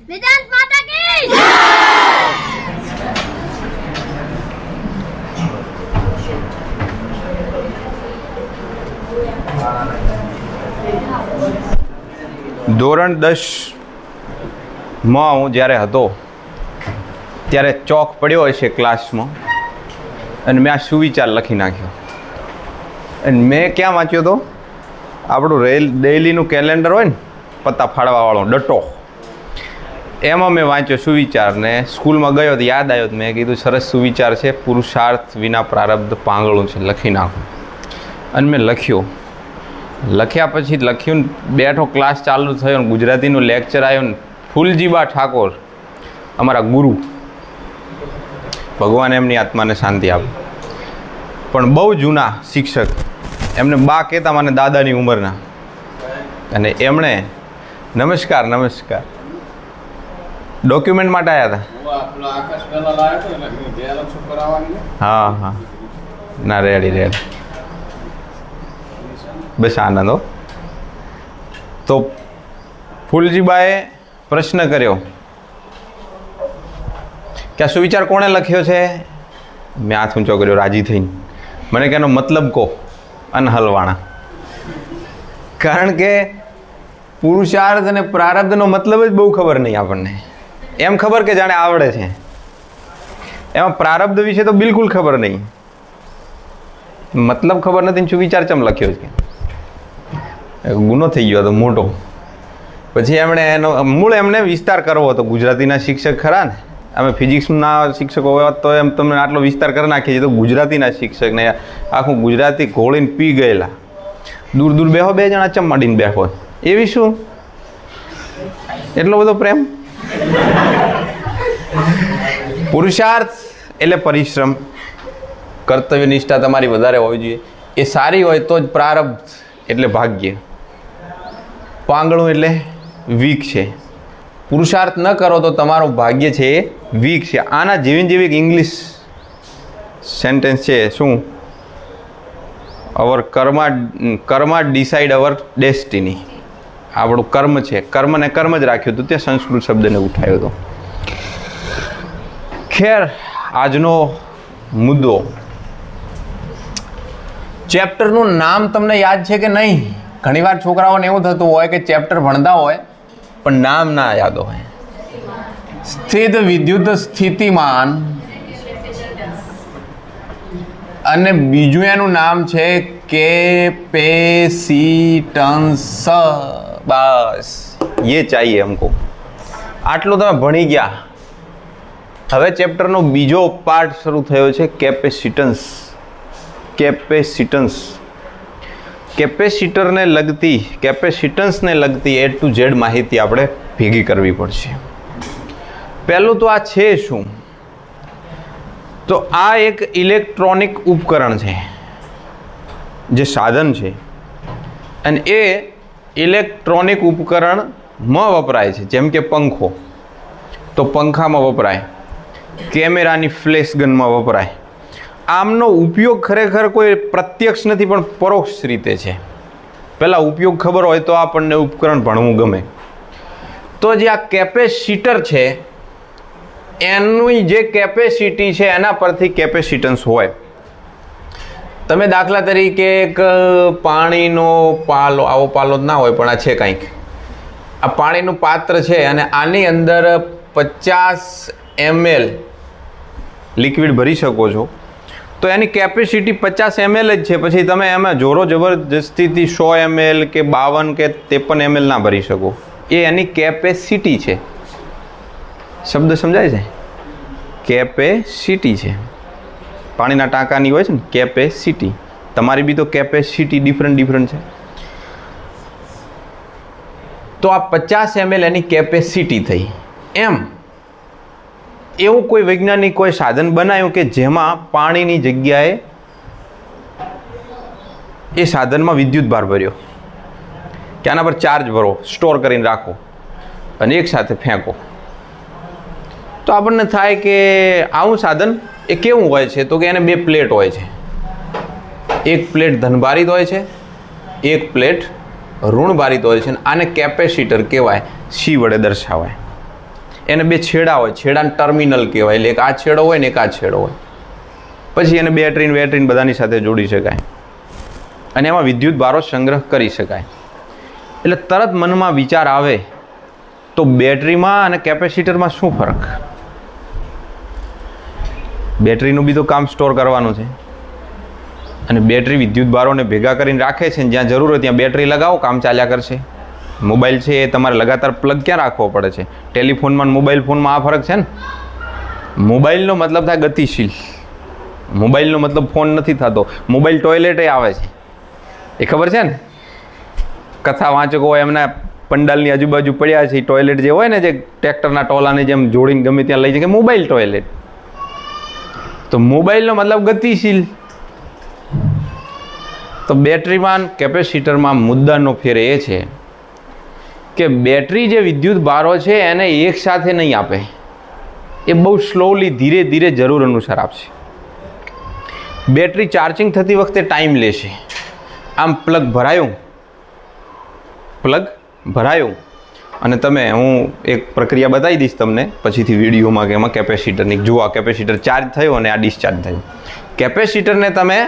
वेदांत माता की ધોરણ 10 માં હું જ્યારે હતો ત્યારે ચોક પડ્યો હશે ક્લાસમાં અને મેં આ સુવિચાર લખી નાખ્યો. અને મેં ક્યાં વાંચ્યો હતો? આપણું ડેઈલીનું કેલેન્ડર હોય ને, પત્તા ફાડવાવાળો ડટો, એમાં મેં વાંચ્યો સુવિચાર. ને સ્કૂલમાં ગયો તો યાદ આવ્યો, મેં કીધું સરસ સુવિચાર છે, પુરુષાર્થ વિના પ્રારબ્ધ પાંગળું છે, લખી નાખું. અને મેં લખ્યો. લખ્યા પછી લખ્યું, બેઠો, ક્લાસ ચાલુ થયો, ગુજરાતીનું લેક્ચર આવ્યો ને ફૂલજીબા ઠાકોર, અમારા ગુરુ, ભગવાન એમની આત્માને શાંતિ આપે, પણ બહુ જૂના શિક્ષક, એમને બા કહેતા મને દાદાની ઉંમરના. અને એમણે નમસ્કાર નમસ્કાર ડોક્યુમેન્ટ માટે આવ્યા હતા. હા હા, ના રેડી રેડી, બસ આનંદ હો. તો ફૂલજીબાએ પ્રશ્ન કર્યો કે આ સુવિચાર કોણે લખ્યો છે? મેં હાથ ઊંચો કર્યો રાજી થઈને. મને કે એનો મતલબ કહો. અનહલવાણા. કારણ કે પુરુષાર્થ અને પ્રારબ્ધનો મતલબ જ બહુ ખબર નહીં આપણને. એમ ખબર કે જાણે આવડે છે, એમાં પ્રારબ્ધ વિશે તો બિલકુલ ખબર નહીં, મતલબ ખબર નથી. સુવિચાર ચમ લખ્યો છે? ગુનો થઈ ગયો હતો મોટો. પછી એમણે એનો મૂળ એમને વિસ્તાર કરવો હતો. ગુજરાતીના શિક્ષક ખરા ને, અમે ફિઝિક્સના શિક્ષકો હોય તો એમ તમને આટલો વિસ્તાર કરી નાખીએ છીએ, તો ગુજરાતીના શિક્ષકને આખું ગુજરાતી ઘોળીને પી ગયેલા. દૂર દૂર બેહો, બે જણા ચમડીને બેહો, એવી શું એટલો બધો પ્રેમ? પુરુષાર્થ એટલે પરિશ્રમ, કર્તવ્ય નિષ્ઠા તમારી વધારે હોવી જોઈએ. એ સારી હોય તો જ પ્રારબ્ધ એટલે ભાગ્ય, પાંગળું એટલે વીક છે. પુરુષાર્થ ન કરો તો તમારું ભાગ્ય છે એ વીક છે. આના જેવી ઇંગ્લિશ સેન્ટેન્સ છે શું? અવર કર્મા ડિસાઇડ અવર ડેસ્ટિની. આપણું કર્મ છે, કર્મને કર્મ જ રાખ્યું હતું, તે સંસ્કૃત શબ્દને ઉઠાવ્યો હતો. ખેર, આજનો મુદ્દો, ચેપ્ટરનું નામ તમને યાદ છે કે નહીં? ઘણીવાર છોકરાઓને એવું થતું હોય કે ચેપ્ટર ભણતા હોય પણ નામ ના યાદ હોય. સ્થિત વિદ્યુત સ્થિતિમાન, અને બીજું એનું નામ છે કેપેસિટન્સ. બસ ये चाहिए हमको. આટલું તમે ભણી ગયા. હવે ચેપ્ટરનો બીજો પાર્ટ શરૂ થયો છે, કેપેસિટન્સ. કેપેસિટરને લગતી, કેપેસિટન્સને લગતી A to Z માહિતી આપણે ભેગી કરવી પડશે. પહેલું તો આ છે શું? તો આ એક ઇલેક્ટ્રોનિક ઉપકરણ છે, જે સાધન છે, અને એ ઇલેક્ટ્રોનિક ઉપકરણમાં વપરાય છે. જેમ કે પંખો, તો પંખામાં વપરાય, કેમેરાની ફ્લેશ ગનમાં વપરાય. આમનો ઉપયોગ ખરેખર કોઈ પ્રત્યક્ષ નથી પણ પરોક્ષ રીતે છે. પહેલાં ઉપયોગ ખબર હોય તો આપણને ઉપકરણ ભણવું ગમે. તો જે આ કેપેસિટર છે, એની જે કેપેસિટી છે એના પરથી કેપેસિટન્સ હોય. તમે દાખલા તરીકે એક પાણીનો પાલો, આવો પાલો જ ના હોય પણ આ છે કંઈક, આ પાણીનું પાત્ર છે અને આની અંદર 50 ml લિક્વિડ ભરી શકો છો, તો એની કેપેસિટી 50 ml જ છે. પછી તમે એમાં જોરો જબરદસ્તીથી 100 ml કે 52 કે 53 ml ના ભરી શકો. એ એની કેપેસિટી છે. શબ્દ સમજાય છે? કેપેસિટી છે. પાણીના ટાંકાની હોય છે ને કેપેસિટી, તમારી બી તો કેપેસિટી ડિફરન્ટ છે. તો આ 50 ml એની કેપેસિટી થઈ. એમ એવું કોઈ વૈજ્ઞાનિક કોઈ સાધન બનાવ્યું કે જેમાં પાણીની જગ્યાએ એ સાધનમાં વિદ્યુત ભાર ભર્યો, કે આના પર ચાર્જ ભરો, સ્ટોર કરીને રાખો અને એક સાથે ફેંકો. તો આપણને થાય કે આવું સાધન એ કેવું હોય છે? તો કે એને 2 પ્લેટ હોય છે. એક પ્લેટ ધનભારિત હોય છે, એક પ્લેટ ઋણભારિત હોય છે. આને કેપેસિટર કહેવાય, C વડે દર્શાવાય. એને બે છેડા હોય, છેડાને ટર્મિનલ કહેવાય. એટલે એક આ છેડો હોય ને એક આ છેડો હોય. પછી એને બેટરીને બધાની સાથે જોડી શકાય અને એમાં વિદ્યુત ભારો સંગ્રહ કરી શકાય. એટલે તરત મનમાં વિચાર આવે તો બેટરીમાં અને કેપેસિટરમાં શું ફરક? બેટરીનું બી તો કામ સ્ટોર કરવાનું છે અને બેટરી વિદ્યુત ભારોને ભેગા કરીને રાખે છે ને જ્યાં જરૂર હોય ત્યાં બેટરી લગાવો, કામ ચાલ્યા કરશે. મોબાઈલ છે એ તમારે લગાતાર પ્લગ ક્યાં રાખવો પડે છે? ટેલિફોનમાં મોબાઈલ ફોનમાં આ ફરક છે ને. મોબાઈલનો મતલબ થાય ગતિશીલ, મોબાઈલનો મતલબ ફોન નથી થતો. મોબાઈલ ટોયલેટે આવે છે એ ખબર છે ને. કથા વાંચકો હોય એમના પંડાલની આજુબાજુ પડ્યા છે ટોયલેટ જે હોય ને, જે ટ્રેક્ટરના ટોલાને જેમ જોડીને ગમે ત્યાં લઈ જાય કે મોબાઈલ ટોયલેટ. તો મોબાઈલનો મતલબ ગતિશીલ. તો બેટરીમાં કેપેસિટરમાં મુદ્દાનો ફેર એ છે કે બેટરી જે વિદ્યુત ભારો છે એને એક સાથે નહીં આપે, એ બહુ સ્લોલી ધીરે ધીરે જરૂર અનુસાર આપશે. બેટરી ચાર્જિંગ થતી વખતે ટાઈમ લેશે. આમ પ્લગ ભરાયું અને હું એક પ્રક્રિયા બતાવી દઈશ તમને પછીથી વિડીયોમાં કે એમાં કેપેસિટરની. જુઓ, આ કેપેસિટર ચાર્જ થયો અને આ ડિસ્ચાર્જ થયું. કેપેસિટરને તમે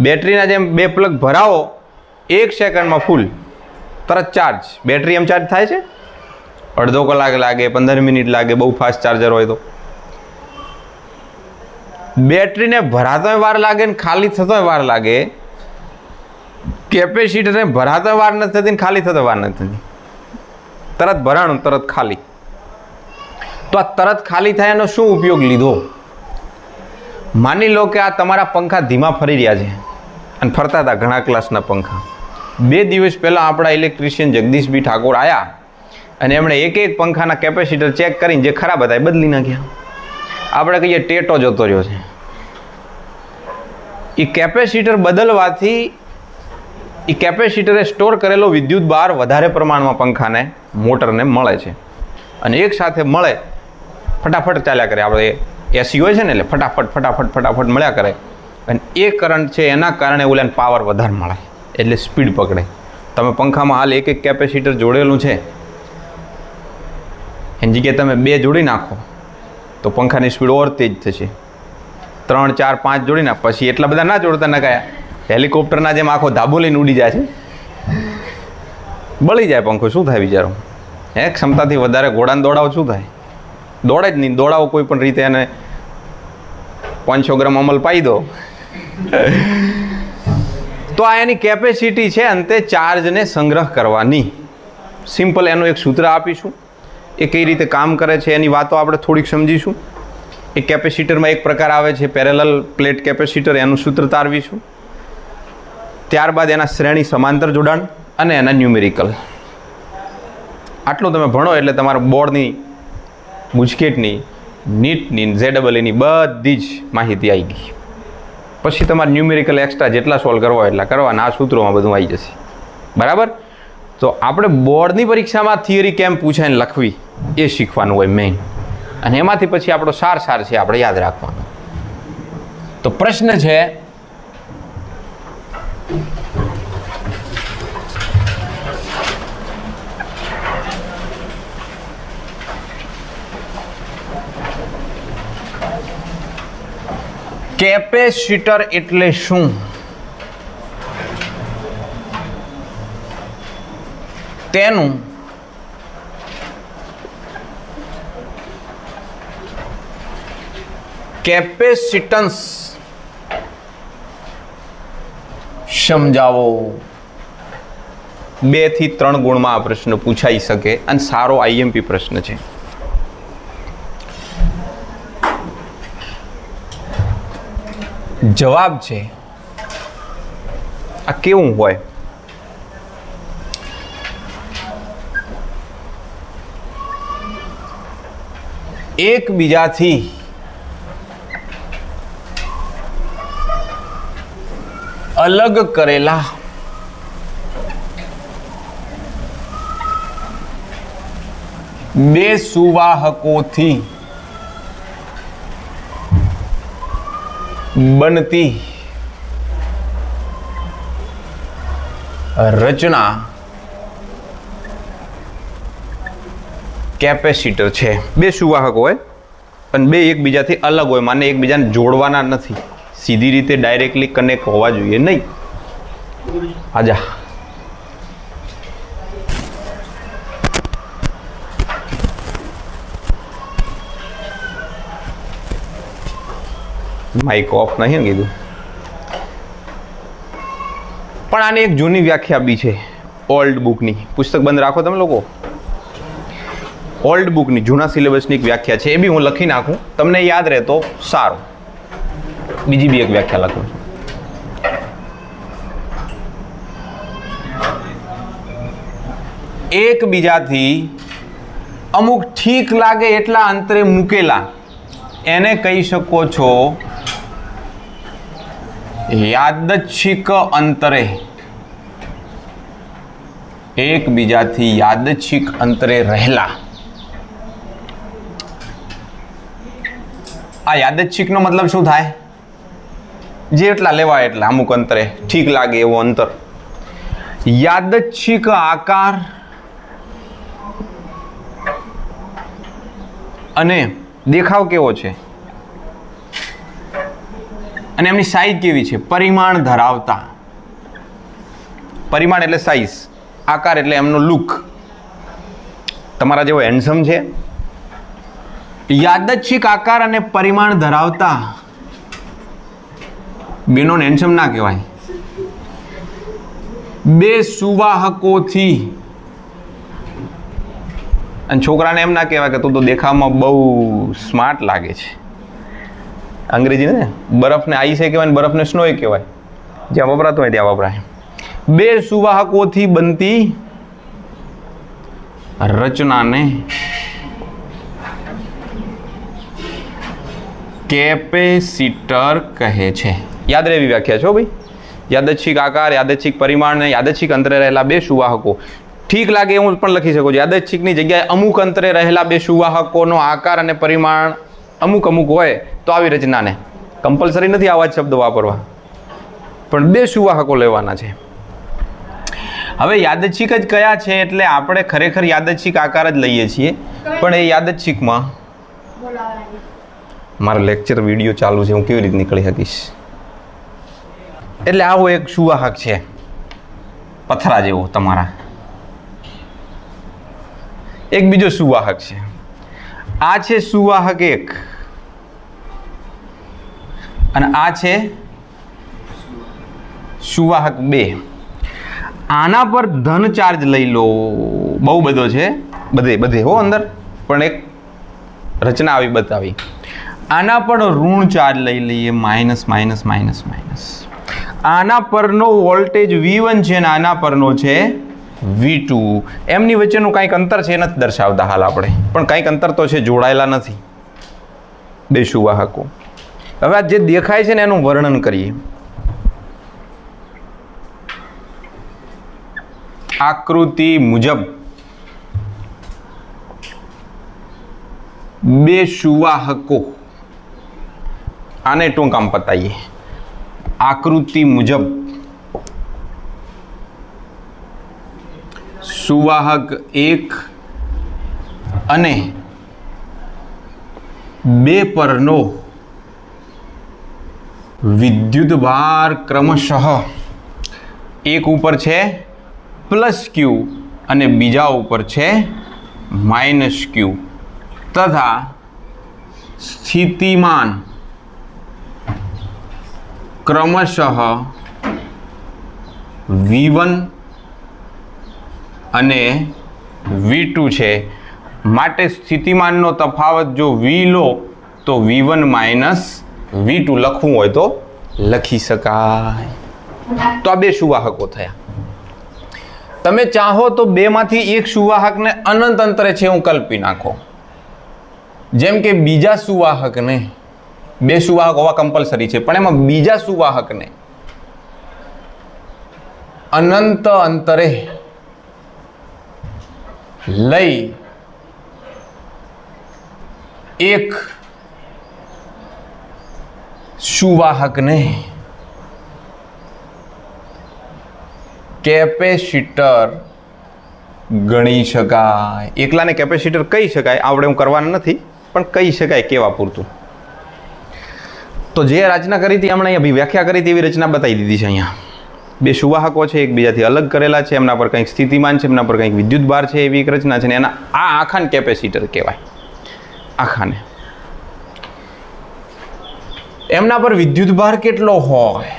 બેટરીના જેમ બે પ્લગ ભરાવો, 1 સેકન્ડમાં ફૂલ, તરત ચાર્જ. બેટરી એમ ચાર્જ થાય છે? અડધો કલાક લાગે, 15 મિનિટ લાગે, બહુ ફાસ્ટ ચાર્જર હોય તો. બેટરીને ભરાતોય વાર લાગે ને ખાલી થતોય વાર લાગે. કેપેસિટરને ભરાતોય વાર નથી થતી ને ખાલી થતો વાર નથી થતી. તરત ભરાણું તરત ખાલી. તો આ તરત ખાલી થાય એનો શું ઉપયોગ લીધો? માની લો કે આ તમારા પંખા ધીમા ફરી રહ્યા છે અને ફરતા હતા ઘણા ક્લાસના પંખા. 2 દિવસ પહેલાં આપણા ઇલેક્ટ્રિશિયન જગદીશભાઈ ઠાકોર આવ્યા અને એમણે એક પંખાના કેપેસિટર ચેક કરીને જે ખરાબ હતા એ બદલી નાખ્યા. આપણે કહીએ ટેટો જતો રહ્યો છે. એ કેપેસિટર બદલવાથી એ કેપેસિટરે સ્ટોર કરેલો વિદ્યુત ભાર વધારે પ્રમાણમાં પંખાને, મોટરને મળે છે અને એક સાથે મળે ફટાફટ ચાલ્યા કરે. આપણે એસી હોય છે ને એટલે ફટાફટ મળ્યા કરે અને એ કરંટ છે એના કારણે ઓલાને પાવર વધારે મળે એટલે સ્પીડ પકડે. તમે પંખામાં હાલ એક કેપેસિટર જોડેલું છે એની જગ્યાએ તમે 2 જોડી નાખો તો પંખાની સ્પીડ ઓર તેજ થશે. 3, 4, 5 જોડી નાખ. પછી એટલા બધા ના જોડતા નકાયા. હેલિકોપ્ટરના જેમ આખો ધાબો લઈને ઉડી જાય છે, બળી જાય પંખો. શું થાય બિચારો? ક્ષમતાથી વધારે ઘોડાને દોડાવો શું થાય? દોડે જ નહીં. દોડાવો કોઈ પણ રીતે એને 500 ગ્રામ અમલ પાઈ દો. તો આ એની કેપેસિટી છે અંતે ચાર્જને સંગ્રહ કરવાની. સિમ્પલ એનું એક સૂત્ર આપીશું. એ કઈ રીતે કામ કરે છે એની વાતો આપણે થોડીક સમજીશું. એ કેપેસિટરમાં એક પ્રકાર આવે છે પેરેલલ પ્લેટ કેપેસિટર, એનું સૂત્ર તારવીશું. ત્યારબાદ એના શ્રેણી સમાંતર જોડાણ અને એના ન્યુમેરિકલ. આટલું તમે ભણો એટલે તમારા બોર્ડની, ગુજકેટની, નીટની, ZEEની બધી જ માહિતી આવી ગઈ. પછી તમારે ન્યુમેરિકલ એક્સ્ટ્રા જેટલા સોલ્વ કરવા હોય એટલા કરવાના. આ સૂત્રોમાં બધું આવી જશે. બરાબર? તો આપણે બોર્ડની પરીક્ષામાં થિયરી કેમ પૂછાય ને લખવી એ શીખવાનું હોય મેઇન. અને એમાંથી પછી આપણો સાર છે આપણે યાદ રાખવાનો. તો પ્રશ્ન છે, કેપેસિટર એટલે શું? તેનું કેપેસિટન્સ સમજાવો. 2 થી 3 ગુણમાં આ પ્રશ્ન પૂછાઈ શકે અને સારો IMP પ્રશ્ન છે. જવાબ છે આ કેવું હોય? એકબીજાથી અલગ કરેલા બે સુવાહકોથી બનતી રચના કેપેસિટર છે. બે સુવાહક હોય પણ બે એકબીજાથી અલગ હોય, માને એકબીજાને જોડવાના નથી, સીધી રીતે ડાયરેક્ટલી કનેક્ટ હોવા જોઈએ નહીં. આજા માઇક ઓફ નહીં કીધું. પણ આની એક જૂની વ્યાખ્યા બી છે ઓલ્ડ બુકની. પુસ્તક બંધ રાખો તમે લોકો. ઓલ્ડ બુકની જૂના સિલેબસની એક વ્યાખ્યા છે, એ બી હું લખી નાખું, તમને યાદ રહે તો સારું. બીજી બી એક વ્યાખ્યા લખું. એકબીજાથી અમુક ઠીક લાગે એટલા અંતરે મૂકેલા એને કહી શકો છો યાદચ્છિક અંતરે. એકબીજાથી યાદચ્છિક અંતરે રહેલા. આ યાદચ્છિકનો મતલબ શું થાય? જે એટલા લેવાય એટલા, અમુક અંતરે ઠીક લાગે એવો અંતર. યાદચ્છિક આકાર અને દેખાવ કેવો છે અને એમની સાઈઝ કેવી છે? પરિમાણ ધરાવતા. પરિમાણ એટલે સાઈઝ, આકાર એટલે એમનો લુક. તમારા જેવો હેન્ડસમ છે. યાદચ્છિક આકાર અને પરિમાણ ધરાવતા બેનો હેન્ડસમ ના કહેવાય. બે સુવાહકોથી, અને છોકરાને એમ ના કહેવાય કે તું તો દેખાવમાં બહુ સ્માર્ટ લાગે છે. અંગ્રેજી ને બરફને આઈસ એ કહેવાય, બરફને સ્નો એ કહેવાય. જ્યાં વપરાતું હોય ત્યાં વપરાય. બે સુવાહકોથી બનતી રચનાને કેપેસિટર કહે છે. યાદ રહેવી વ્યાખ્યા છો ભાઈ. યાદચ્છિક આકાર, યાદચ્છિક પરિમાણ ને યાદચ્છિક અંતરે રહેલા બે સુવાહકો. ઠીક લાગે એવું પણ લખી શકો છો. યાદચ્છિકની જગ્યાએ અમુક અંતરે રહેલા બે સુવાહકોનો આકાર અને પરિમાણ અમુક અમુક હોય તો આવી રચનાને, કમ્પલસરી નથી આવા જ શબ્દ વાપરવા, પણ બે સુવાહકો લેવાના છે. હવે યાદચ્છિક જ કયા છે એટલે આપણે ખરેખર યાદચ્છિક આકાર જ લઈએ છીએ, પણ એ યાદચ્છિકમાં મારો લેક્ચર વિડીયો ચાલુ છે, હું કેવી રીતે નીકળી શકીશ. એટલે આવો એક સુવાહક છે પથરા જેવો તમારા. એક બીજો સુવાહક છે. આ છે સુવાહક 1 અને આ છે સુવાહક 2. આના પર ધન ચાર્જ લઈ લો, બહુ બધો છે, બધે હો અંદર, પણ એક રચના આવી બતાવી. આના પર ઋણ ચાર્જ લઈ લઈએ, માઇનસ માઇનસ માઇનસ માઇનસ. આના પરનો વોલ્ટેજ V1 છે અને આના પરનો છે V2. એમની વચ્ચેનું કંઈક અંતર છે, એ નથી દર્શાવતા હાલ આપણે, પણ કંઈક અંતર તો છે, જોડાયેલા નથી બે સુવાહકો. હવે આ જે દેખાય છે ને એનું વર્ણન કરીએ. આકૃતિ મુજબ બે સુવાહકો, આને ટૂંકામ પતાઈએ. આકૃતિ મુજબ સુવાહક 1 અને 2 પરનો વિદ્યુત ભાર ક્રમશઃ એક ઉપર છે +Q અને બીજા ઉપર છે -Q તથા સ્થિતિમાન ક્રમશઃ V1 અને V2 છે. માટે સ્થિતિમાનનો તફાવત જો V લો તો V1 - V2 લખવું હોય તો લખી શકાય. તો આ બે સુવાહકો થયા. તમે ચાહો તો બેમાંથી એક સુવાહકને અનંત અંતરે છે હું કલ્પી નાખો. જેમ કે બીજા સુવાહકને, બે સુવાહક હોવા કમ્પલસરી છે, પણ એમાં બીજા સુવાહકને અનંત અંતરે લઈ એક સુવાહકને કેપેસિટર ગણી શકાય. એકલાને કેપેસિટર કહી શકાય, આપણે હું કરવાનું નથી, પણ કહી શકાય કેવા પૂરતું. તો જે રચના કરી હતી હમણાં અહીંયા વ્યાખ્યા કરી હતી એવી રચના બતાવી દીધી છે. અહીંયા બે સુવાહકો છે, એકબીજાથી અલગ કરેલા છે, એમના પર કંઈક સ્થિતિમાન છે, એમના પર કંઈક વિદ્યુત ભાર છે, એવી એક રચના છે ને એના આ આખાને કેપેસિટર કહેવાય. આખાને એમના પર વિદ્યુત ભાર કેટલો હોય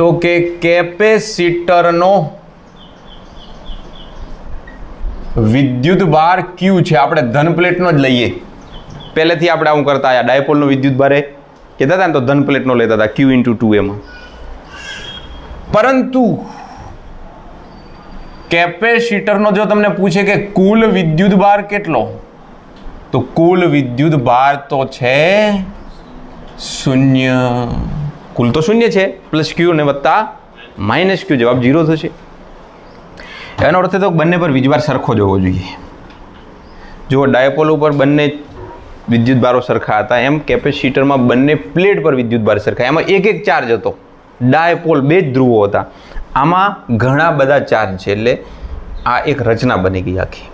તો કે કેપેસિટરનો વિદ્યુત ભાર Q છે. આપણે ધન પ્લેટનો જ લઈએ, પહેલેથી આપણે આવું કરતા આવ્યા. ડાયપોલનો વિદ્યુત ભાર કહેતા હતા ને તો ધન પ્લેટનો લેતા હતા, Q/2 એમાં. પરંતુ કેપેસિટરનો જો તમને પૂછે કે કુલ વિદ્યુત ભાર કેટલો, તો કુલ વિદ્યુત ભાર તો છે 0. કુલ તો 0 છે, પ્લસ Q ને વત્તા માઇનસ Q, જવાબ 0 થશે. એનો અર્થ તો બંને પર વીજભાર સરખો જ હોવો જોઈએ. જો ડાયપોલ ઉપર બંને વિદ્યુત ભારો સરખા હતા, એમ કેપેસિટરમાં બંને પ્લેટ પર વિદ્યુત ભાર સરખા. એમાં એક એક ચાર્જ હતો. ડાયપોલ બે જ ધ્રુવો હતા, આમાં ઘણા બધા ચાર્જ છે, એટલે આ એક રચના બની ગઈ આખી.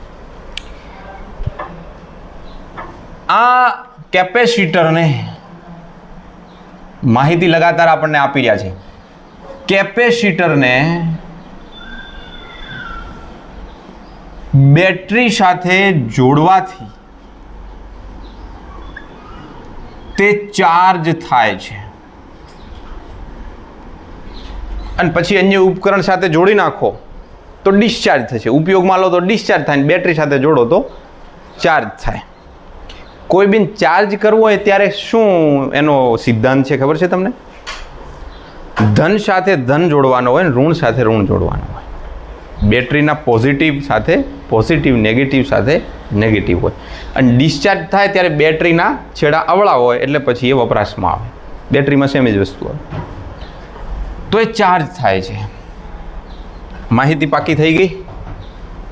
આ કેપેસિટરને માહિતી લગાતાર આપણને આપી રહ્યા છે. કેપેસિટરને બેટરી સાથે જોડવાથી તે ચાર્જ થાય છે અને પછી અન્ય ઉપકરણ સાથે જોડી નાખો તો ડિસ્ચાર્જ થશે. ઉપયોગમાં લો તો ડિસ્ચાર્જ થાય, બેટરી સાથે જોડો તો ચાર્જ થાય. કોઈ બી ચાર્જ કરવો હોય ત્યારે શું એનો સિદ્ધાંત છે ખબર છે તમને? ધન સાથે ધન જોડવાનો હોય ને ઋણ સાથે ઋણ જોડવાનો હોય. બેટરીના પોઝિટિવ સાથે પોઝિટિવ, નેગેટિવ સાથે નેગેટિવ હોય. અને ડિસ્ચાર્જ થાય ત્યારે બેટરીના છેડા અવળા હોય એટલે પછી એ વપરાશમાં આવે. બેટરીમાં સેમ જ વસ્તુ આવે તો એ ચાર્જ થાય છે. માહિતી પાકી થઈ ગઈ.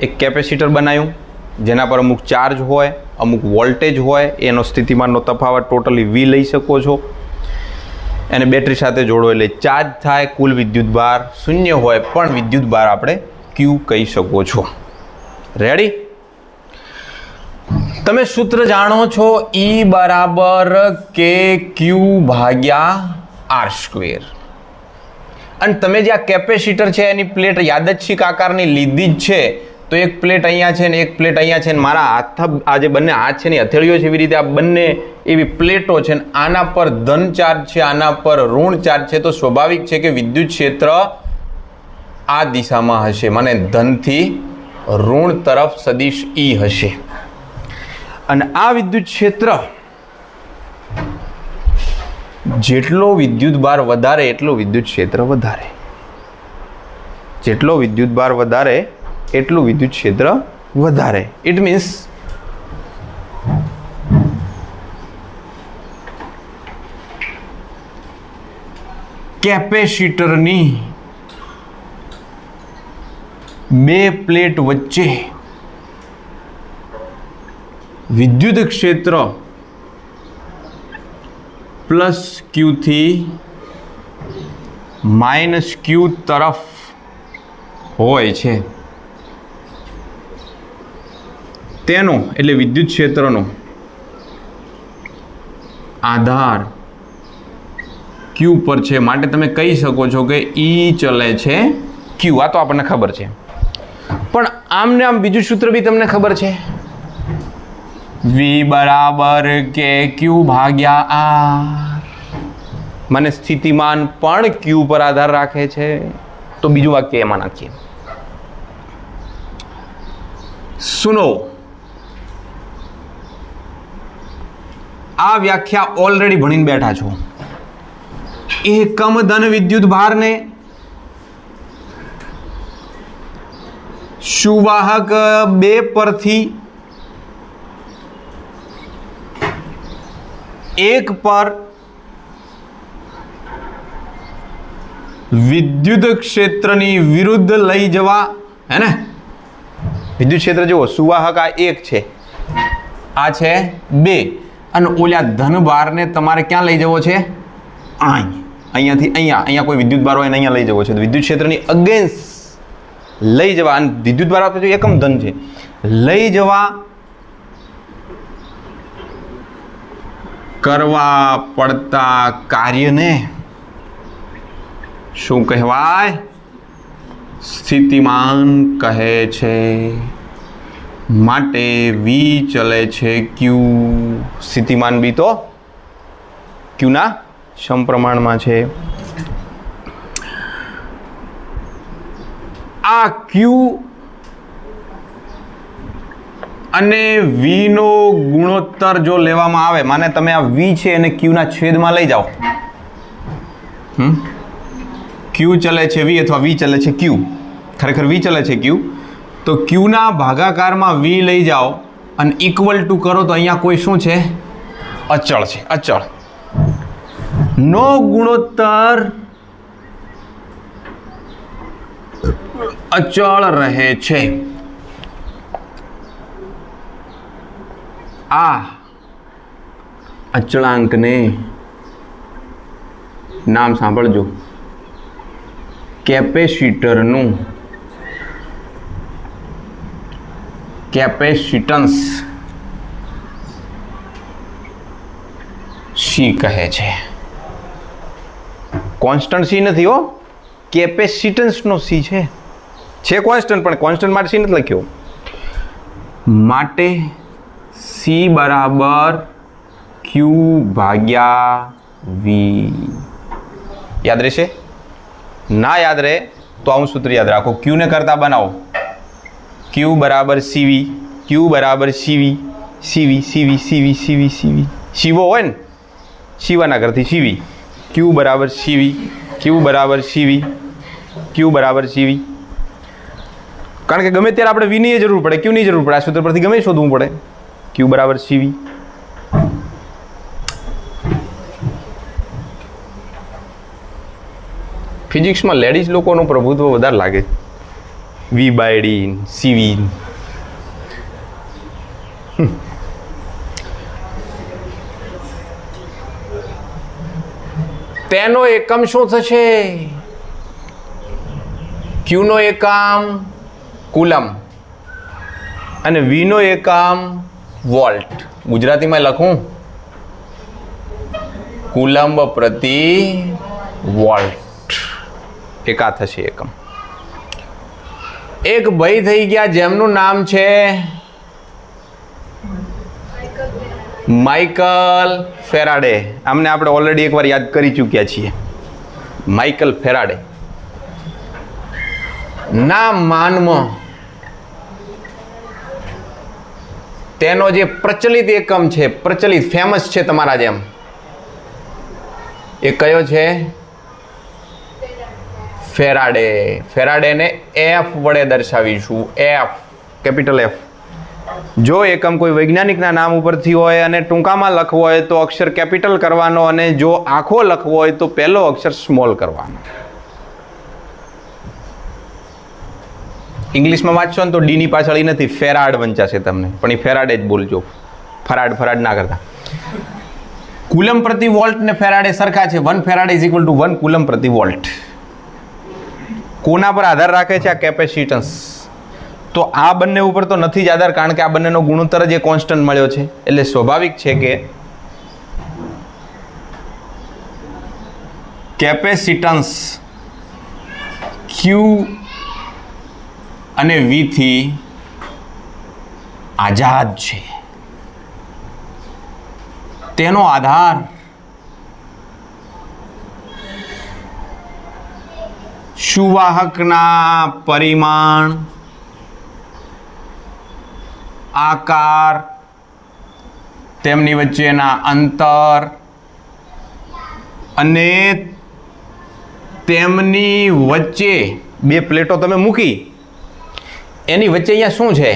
એક કેપેસિટર બનાવ્યું જેના પર અમુક ચાર્જ હોય, અમુક વોલ્ટેજ હોય, એનો સ્થિતિમાનનો તફાવત ટોટલી V લઈ શકો છો. એને બેટરી સાથે જોડો એટલે ચાર્જ થાય. કુલ વિદ્યુત ભાર 0 હોય પણ વિદ્યુત ભાર આપણે Q કહી શકો છો. રેડી? તમે સૂત્ર જાણો છો, E બરાબર KQ/R². અને તમે જે આ કેપેસિટર છે એની પ્લેટ યાદચ્છિક આકારની લીધી જ છે, તો એક પ્લેટ અહીંયા છે ને એક પ્લેટ અહીંયા છે ને મારા હાથ, આ જે બંને હાથ છે ને હથેળીઓ છે, એવી રીતે આ બંને એવી પ્લેટો છે ને આના પર ધન ચાર્જ છે, આના પર ઋણ ચાર્જ છે. તો સ્વાભાવિક છે કે વિદ્યુત ક્ષેત્ર આ દિશામાં હશે, મને ધનથી ઋણ તરફ સદિશ E હશે. અને આ વિદ્યુત ક્ષેત્ર જેટલો વિદ્યુત ભાર વધારે એટલો વિદ્યુત ક્ષેત્ર વધારે. જેટલો વિદ્યુત ભાર વધારે એટલું વિદ્યુત ક્ષેત્ર વધારે. ઇટ મીન્સ કેપેસિટરની બે પ્લેટ વચ્ચે વિદ્યુત ક્ષેત્ર પ્લસ Q થી માઇનસ Q તરફ હોય છે. તેનો એટલે વિદ્યુત ક્ષેત્રનો આધાર Q પર છે, માટે તમે કહી શકો છો કે E ચલે છે Q. આ તો આપણને ખબર છે, પણ આમને આમ બીજું સૂત્ર બી તમને ખબર છે, V બરાબર KQ/R. મને સ્થિતિમાન પણ Q પર આધાર રાખે છે. તો બીજું વાક્ય એમાં નાખીએ. સુનો, આ વ્યાખ્યા ઓલરેડી ભણીને બેઠા છો. એકમ ધન વિદ્યુત ભારને સુવાહક 2 પરથી 1 પર વિદ્યુત ક્ષેત્રની વિરુદ્ધ લઈ જવા, હે ને? વિદ્યુત ક્ષેત્ર જુઓ, સુવાહક આ 1 છે, આ છે 2, અને ઓલા ધન ભારને તમારે ક્યાં લઈ જવો છે? અહીંયાથી અહીંયા કોઈ વિદ્યુત ભાર હોય ને અહીંયા લઈ જવો છે. તો વિદ્યુત ક્ષેત્રની અગેન્સ્ટ લઈ જવા, અને વિદ્યુત ભાર આપે તો એકમ ધન છે, લઈ જવા કરવા પડતા કાર્યને શું કહેવાય? સ્થિતિમાન કહે છે. માટે વી ચલે છે ક્યુ. સ્થિતિમાન બી તો ક્યુના સમપ્રમાણમાં છે. આ ક્યુ અને વી નો ગુણોત્તર જો લેવામાં આવે, માને તમે આ વી છે અને ક્યુ ના છેદમાં લઈ જાઓ, ક્યુ ચલે છે વી અથવા વી ચલે છે ક્યુ, ખરેખર વી ચલે છે ક્યુ, તો ક્યુ ના ભાગાકારમાં વી લઈ જાઓ અને ઇક્વલ ટુ કરો તો અહીંયા કોઈ શું છે? અચળ છે. અચળ નો ગુણોત્તર અચળ રહે છે. આ અચળાંકને નામ સાંભળજો, કેપેસિટરનું કેપેસિટન્સ સી કહે છે. કોન્સ્ટન્ટ સી નથી હો, કેપેસિટન્સનો સી છે. કોન્સ્ટન્ટ, પણ કોન્સ્ટન્ટ માટે સી નથી લખ્યો. માટે સી બરાબર ક્યુ ભાગ્યા વી. યાદ રહેશે? ના યાદ રહે તો આવું સૂત્ર યાદ રાખો, ક્યુ ને કરતા બનાવો, ક્યુ બરાબર સીવી, ક્યુ બરાબર સીવી, સીવી સીવી સીવી સીવી સીવી, શીવો હોય ને શીવાના કરતી સીવી, ક્યુ બરાબર સીવી, ક્યુ બરાબર સીવી, ક્યુ બરાબર સીવી. કારણ કે ગમે ત્યારે આપણે વીની જરૂર પડે, ક્યુની જરૂર પડે, આ સૂત્ર પરથી ગમે શોધવું પડે. ક્યુ બરાબર સીવી. ફિઝિક્સમાં લેડીઝ લોકોનું પ્રભુત્વ વધારે લાગે. વી બાય ડી, સીવી. તેનો એકમ શું થશે? ક્યુ નો એકમ કુલમ અને વી નો એકમ વોલ્ટ. ગુજરાતીમાં લખું કુલંબ પ્રતિ વોલ્ટ. એક આ થશે એકમ. એક ભાઈ થઈ ગયા જેમનું નામ છે માઇકલ ફેરાડે. આમને આપણે ઓલરેડી એકવાર યાદ કરી ચૂક્યા છીએ. માઇકલ ફેરાડે ના માનમાં તેનો જે પ્રચલિત એકમ છે, પ્રચલિત ફેમસ છે તમારા જેમ, એ કયો છે? ફેરાડે. ફેરાડેને એફ વડે દર્શાવીશું. F, capital F. જો એકમ કોઈ વૈજ્ઞાનિકના નામ ઉપરથી હોય અને ટૂંકામાં લખવો હોય તો અક્ષર કેપિટલ કરવાનો, અને જો આખો લખવો હોય તો પહેલો અક્ષર સ્મોલ કરવાનો. ઇંગ્લિશમાં વાંચશો ને તો ડીની પાછળ ઈ નથી, ફેરાડ વંચાશે તમને, પણ એ ફેરાડે જ બોલજો. ફરાડ ફરાડ ના કરતા. કુલમ પ્રતિ વોલ્ટ ને ફેરાડે સરખા છે. 1 Faraday is equal to 1 coulomb પ્રતિ વોલ્ટ. કોના પર આધાર રાખે છે? આ કેપેસિટન્સ. તો આ બંને ઉપર તો નથી જ આધાર, કારણ કે આ બંનેનો ગુણોત્તર જ કોન્સ્ટન્ટ મળ્યો છે. એટલે સ્વાભાવિક છે કે કેપેસિટન્સ ક્યુ અને વી થી આઝાદ છે. તેનો આધાર સુવાહકના પરિમાણ, આકાર, તેમની વચ્ચેના અંતર અને તેમની વચ્ચે બે પ્લેટો તમે મૂકી, એની વચ્ચે અહીંયા શું છે?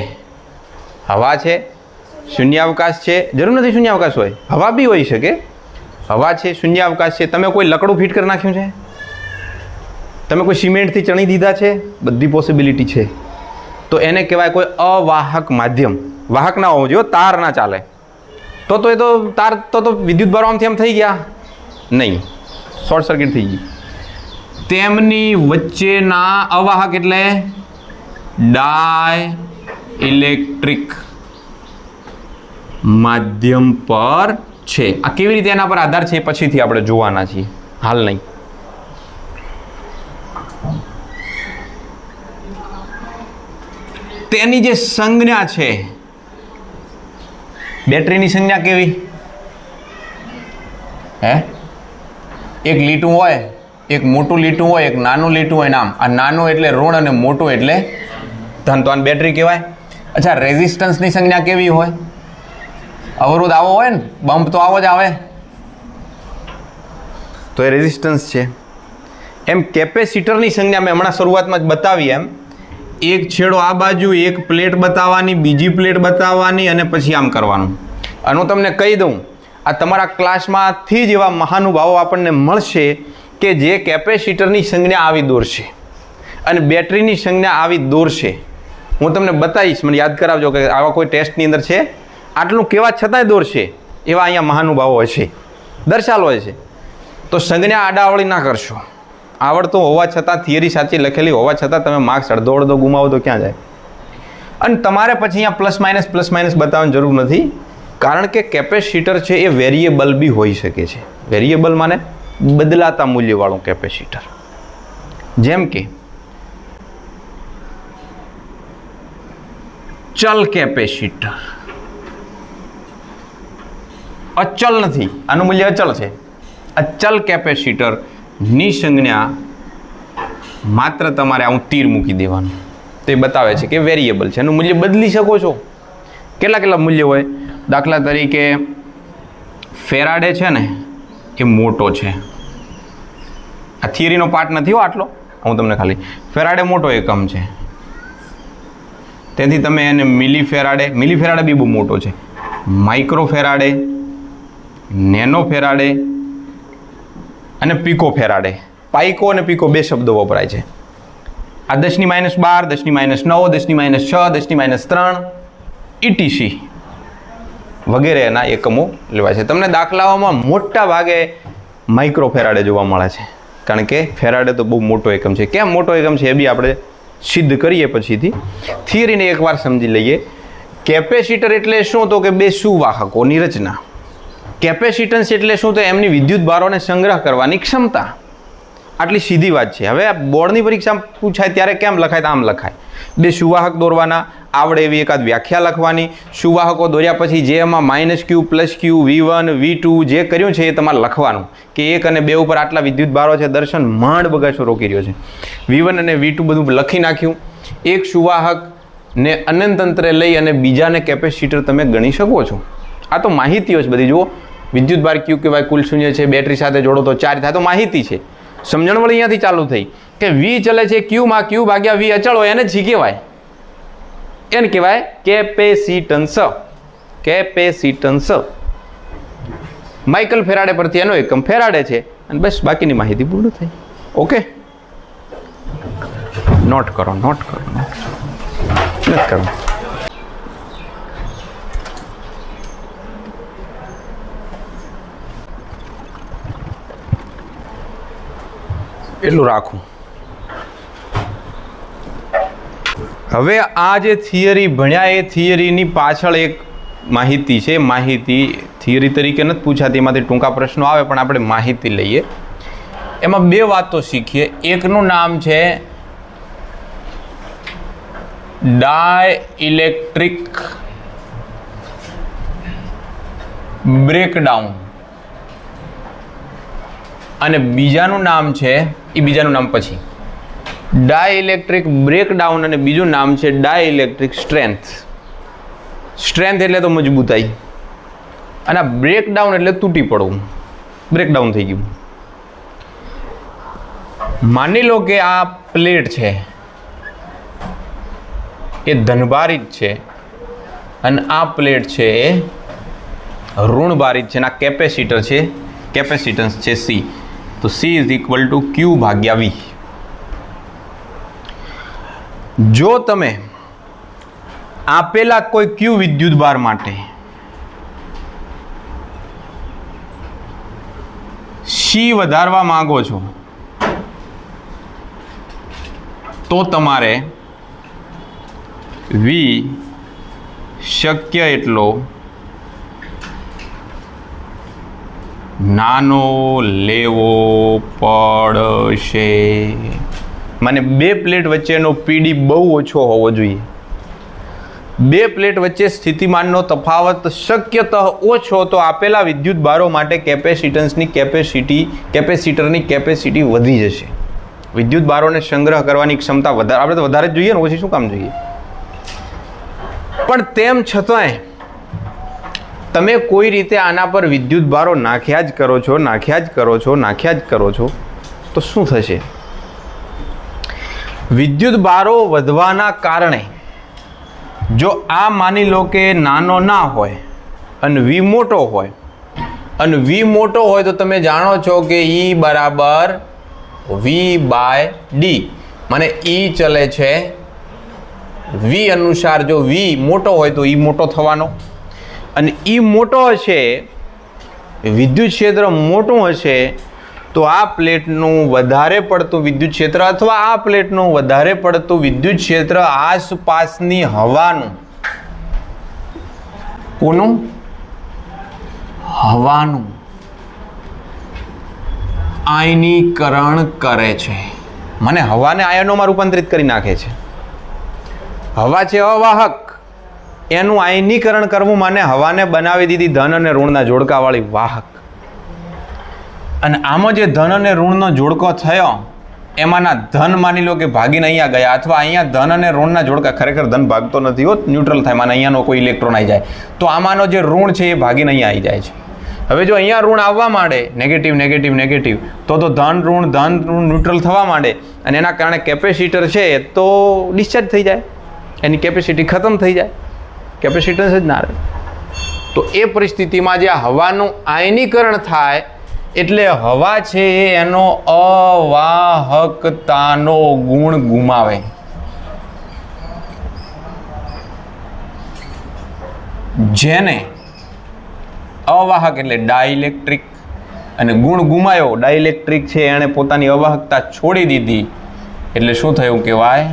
હવા છે, શૂન્યાવકાશ છે. જરૂર નથી શૂન્યાવકાશ હોય, હવા બી હોઈ શકે. હવા છે, શૂન્યાવકાશ છે. તમે કોઈ લકડું ફિટ કરી નાખ્યું છે? તમે કોઈ સિમેન્ટથી ચણી દીધા છે? બધી પોસિબિલિટી છે. તો એને કહેવાય કોઈ અવાહક માધ્યમ. વાહક ના હોવો જોઈએ, તાર ના ચાલે. તો એ તો તાર તો વિદ્યુત ભારો આમથી આમ થઈ ગયા નહીં, શોર્ટ સર્કિટ થઈ ગઈ. તેમની વચ્ચેના અવાહક એટલે ડાઇલેક્ટ્રિક માધ્યમ પર છે. આ કેવી રીતે એના પર આધાર છે પછીથી આપણે જોવાના છીએ, હાલ નહીં. તેની જે સંજ્ઞા છે, બેટરીની સંજ્ઞા કેવી? એક લીટું હોય, એક મોટું લીટું હોય, એક નાનું લીટું હોય. નામ આ નાનું એટલે ઋણ અને મોટું એટલે ધન, તો આને બેટરી કહેવાય. અચ્છા, રેઝિસ્ટન્સની સંજ્ઞા કેવી હોય? અવરોધ આવો હોય ને, બમ્પ તો આવો જ આવે, તો એ રેઝિસ્ટન્સ છે. એમ કેપેસિટરની સંજ્ઞા મેં હમણાં શરૂઆતમાં જ બતાવી એમ, એક છેડો આ બાજુ, એક પ્લેટ બતાવવાની, બીજી પ્લેટ બતાવવાની અને પછી આમ કરવાનું. અને હું તમને કહી દઉં, આ તમારા ક્લાસમાંથી જ એવા મહાનુભાવો આપણને મળશે કે જે કેપેસિટરની સંજ્ઞા આવી દોરશે અને બેટરીની સંજ્ઞા આવી દોરશે. હું તમને બતાવીશ, મને યાદ કરાવજો કે આવા કોઈ ટેસ્ટની અંદર છે, આટલું કહેવા છતાંય દોરશે એવા અહીંયા મહાનુભાવો હશે, દર્શાલો છે. તો સંજ્ઞા આડાવળી ના કરશો. આવડતું હોવા છતાં, થિયરી સાચી લખેલી હોવા છતાં તમે માર્ક્સ અડધો ગુમાવો તો ક્યાં જાય? અને તમારે પછી અહીંયા પ્લસ માઇનસ બતાવવાની જરૂર નથી, કારણ કે કેપેસિટર છે એ વેરિયેબલ બી હોઈ શકે છે. વેરિયેબલ માને બદલાતા મૂલ્યવાળું કેપેસિટર. જેમ કે ચલ કેપેસિટર અચલ નથી, આનું મૂલ્ય અચલ છે. અચલ કેપેસિટરની સંજ્ઞા માત્ર તમારે આવું તીર મૂકી દેવાનું, તે બતાવે છે કે વેરિયેબલ છે, એનું મૂલ્ય બદલી શકો છો. કેટલા મૂલ્ય હોય? દાખલા તરીકે ફેરાડે છે ને એ મોટો છે, આ થિયરીનો પાર્ટ નથી હો આટલો, હું તમને ખાલી ફેરાડે મોટો એકમ છે, તેથી તમે એને મિલી ફેરાડે બી બહુ મોટો છે, માઇક્રો ફેરાડે, નેનો ફેરાડે અને પીકો ફેરાડે. પાઇકો અને પીકો બે શબ્દો વપરાય છે. આ 10⁻12, 10⁻9, 10⁻6, 10⁻3 ઇટીસી વગેરે એના એકમો લેવાય છે. તમને દાખલાઓમાં મોટા ભાગે માઇક્રો ફેરાડે જોવા મળે છે, કારણ કે ફેરાડે તો બહુ મોટો એકમ છે. કેમ મોટો એકમ છે એ બી આપણે સિદ્ધ કરીએ પછીથી. થિયરીને એકવાર સમજી લઈએ. કેપેસિટર એટલે શું? તો કે બે સુવાહકોની રચના. કેપેસિટન્સ એટલે શું? તો એમની વિદ્યુત ભારોને સંગ્રહ કરવાની ક્ષમતા. આટલી સીધી વાત છે. હવે બોર્ડની પરીક્ષામાં પૂછાય ત્યારે કેમ લખાય? તો આમ લખાય. બે સુવાહક દોરવાના, આવડે એવી એકાદ વ્યાખ્યા લખવાની. સુવાહકો દોર્યા પછી જે એમાં -q, +q, V1, V2 જે કર્યું છે એ તમારે લખવાનું કે 1 અને 2 ઉપર આટલા વિદ્યુત ભારો છે. દર્શન માંડ બગાસો રોકી રહ્યો છે. V1 અને V2 બધું લખી નાખ્યું. એક સુવાહકને અનંત અંતરે લઈ અને બીજાને કેપેસિટર તમે ગણી શકો છો. આ તો માહિતીઓ છે બધી. જુઓ, વિદ્યુત ભાર Q કહેવાય, કુલ શૂન્ય છે, બેટરી સાથે જોડો તો ચાર્જ થાય, તો માહિતી છે. સમજણ વળી અહીંયાથી ચાલુ થઈ કે V ચલે છે Q માં, Q ભાગ્યા V અચળ હોય એને જ કહેવાય. એને કહેવાય કેપેસિટન્સ. કેપેસિટન્સ માઇકલ ફેરાડે પરથી એનો એકમ ફેરાડે છે, અને બસ બાકીની માહિતી પૂર્ણ થઈ. ઓકે, નોટ કરો. એટલું રાખું. હવે આ જે થિયરી ભણ્યા એ થિયરીની પાછળ એક માહિતી છે. માહિતી થિયરી તરીકે નથી પૂછાતી, એમાંથી ટૂંકા પ્રશ્નો આવે, પણ આપણે માહિતી લઈએ. એમાં બે વાતો શીખીએ. એકનું નામ છે ડાઇલેક્ટ્રિક બ્રેકડાઉન અને બીજાનું નામ છે, એ બીજાનું નામ પછી ડાઇલેક્ટ્રિક બ્રેકડાઉન અને બીજું નામ છે ડાઇલેક્ટ્રિક સ્ટ્રેન્થ. સ્ટ્રેન્થ એટલે તો મજબૂતાઈ, અને આ બ્રેકડાઉન એટલે તૂટી પડવું, બ્રેકડાઉન થઈ ગયું. માની લો કે આ પ્લેટ છે એ ધનભારિત છે અને આ પ્લેટ છે એ ઋણભારિત છે, અને આ કેપેસિટર છે, કેપેસિટન્સ છે C. તો C = Q ભાગ્યા V. જો તમે આપેલા કોઈ Q વિદ્યુત ભાર માટે C વધારવા માંગો છો તો તમારે વી શક્ય એટલો નાનો લેવો પડશે. મને બે પ્લેટ વચ્ચેનો પીડી બહુ ઓછો હોવો જોઈએ. બે પ્લેટ વચ્ચે સ્થિતિમાનનો તફાવત શક્યતઃ ઓછો તો આપેલા વિદ્યુત ભારો માટે કેપેસિટન્સની કેપેસિટરની કેપેસિટી વધી જશે. વિદ્યુત ભારોને સંગ્રહ કરવાની ક્ષમતા વધારે, આપણે તો વધારે જ જોઈએ ને, ઓછી શું કામ જોઈએ? પણ તેમ છતાંય તમે કોઈ રીતે આના પર વિદ્યુત ભારો નાખ્યા જ કરો છો તો શું થશે? વિદ્યુત ભારો વધવાના કારણે જો આ માની લો કે નાનો ના હોય અને વી મોટો હોય, તો તમે જાણો છો કે E બરાબર V/D. મને E ચલે છે વી અનુસાર. જો વી મોટો હોય તો E મોટો થવાનો, અને E મોટો હશે, વિદ્યુત ક્ષેત્ર મોટું હશે, તો આ પ્લેટનું વધારે પડતું વિદ્યુત ક્ષેત્ર અથવા આ પ્લેટનું વધારે પડતું વિદ્યુત ક્ષેત્ર આસપાસની હવાનું, કોનું? હવાનું આયનીકરણ કરે છે. મને હવાને આયનોમાં રૂપાંતરિત કરી નાખે છે. હવા છે અવાહક, એનું આયનીકરણ કરવું મને હવાને બનાવી દીધી ધન અને ઋણના જોડકાવાળી વાહક. અને આમાં જે ધન અને ઋણનો જોડકો થયો એમાંના ધન માની લો કે ભાગીને અહીંયા ગયા, અથવા અહીંયા ધન અને ઋણના જોડકા, ખરેખર ધન ભાગતો નથી હોત, ન્યુટ્રલ થાય, મને અહીંયાનો કોઈ ઇલેક્ટ્રોન આવી જાય તો આમાંનો જે ઋણ છે એ ભાગીને અહીંયા આવી જાય છે. હવે જો અહીંયા ઋણ આવવા માંડે, નેગેટિવ, તો ધન ઋણ ન્યુટ્રલ થવા માંડે, અને એના કારણે કેપેસિટર છે તો ડિસ્ચાર્જ થઈ જાય, એની કેપેસિટી ખતમ થઈ જાય, કેપેસિટન્સ જ ના રહે. તો એ પરિસ્થિતિમાં જે હવાનું આયનીકરણ થાય એટલે હવા છે એનો અવાહકતાનો ગુણ ગુમાવે. જેને અવાહક એટલે ડાઇલેક્ટ્રિક, અને ગુણ ગુમાયો, ડાઇલેક્ટ્રિક છે એણે પોતાની અવાહકતા છોડી દીધી, એટલે શું થયું કહેવાય?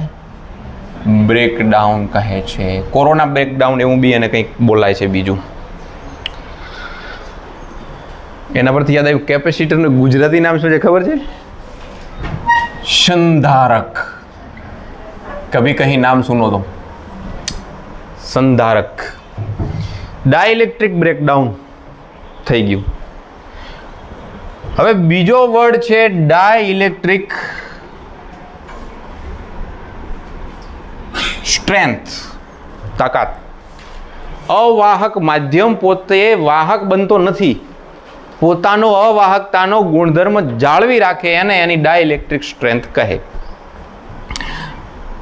બ્રેકડાઉન કહે છે. કોરોના બ્રેકડાઉન એવું બી એને કંઈક બોલાય છે બીજું. એના પરથી યાદ આવ્યું, કેપેસિટરનું ગુજરાતી નામ શું છે ખબર છે? સંધારક. કભી કहीं નામ સુનો તો, સંધારક. ડાઇલેક્ટ્રિક બ્રેકડાઉન થઈ ગયું. હવે બીજો વર્ડ છે ડાઇલેક્ટ્રિક સ્ટ્રેન્થ, તાકાત. અવાહક માધ્યમ પોતે વાહક બનતો નથી, પોતાનો અવાહકતાનો ગુણધર્મ જાળવી રાખે એને એની ડાઇલેક્ટ્રિક સ્ટ્રેન્થ કહે.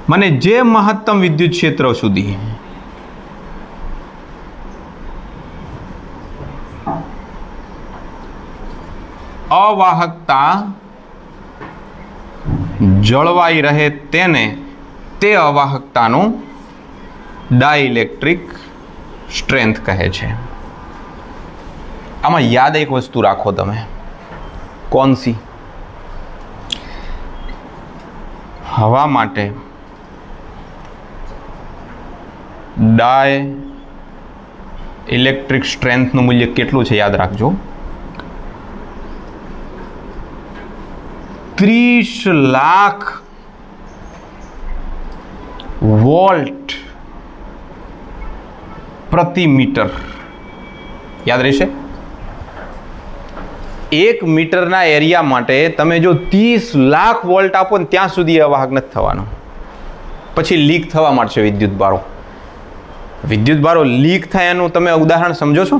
મને જે મહત્તમ વિદ્યુત ક્ષેત્ર સુધી અવાહકતા જળવાઈ રહે તેને તે અવાહકતાનું ડાઇલેક્ટ્રિક સ્ટ્રેન્થ કહે છે. આમાં યાદ એક વસ્તુ રાખો તમે, કોણ સી? હવા માટે ડાઇલેક્ટ્રિક સ્ટ્રેન્થનું મૂલ્ય કેટલું છે યાદ રાખજો. 30 લાખ વોલ્ટ પ્રતિ મીટર. યાદ રહેશે? 1 મીટરના એરિયા માટે તમે જો 30 લાખ વોલ્ટ આપો ને ત્યાં સુધી અવાહક નથી થવાનો. પછી લીક થવા માંડશે વિદ્યુત ભારો. વિદ્યુત ભારો લીક થાય એનું તમે ઉદાહરણ સમજો છો?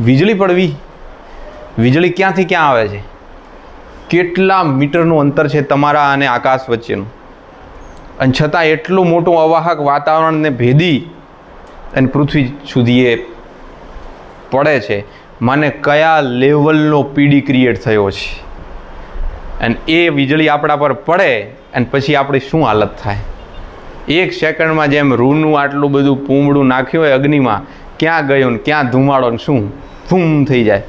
વીજળી પડવી. વીજળી ક્યાંથી ક્યાં આવે છે? કેટલા મીટરનું અંતર છે તમારા અને આકાશ વચ્ચેનું, અને છતાં એટલું મોટું અવાહક વાતાવરણને ભેદી અને પૃથ્વી સુધી એ પડે છે. મને કયા લેવલનો પીડી ક્રિએટ થયો છે, અને એ વીજળી આપણા પર પડે અને પછી આપણી શું હાલત થાય? 1 સેકન્ડમાં જેમ રૂનું આટલું બધું પૂમડું નાખ્યું હોય અગ્નિમાં, ક્યાં ગયું ને ક્યાં ધુમાડો ને શું ફૂમ થઈ જાય.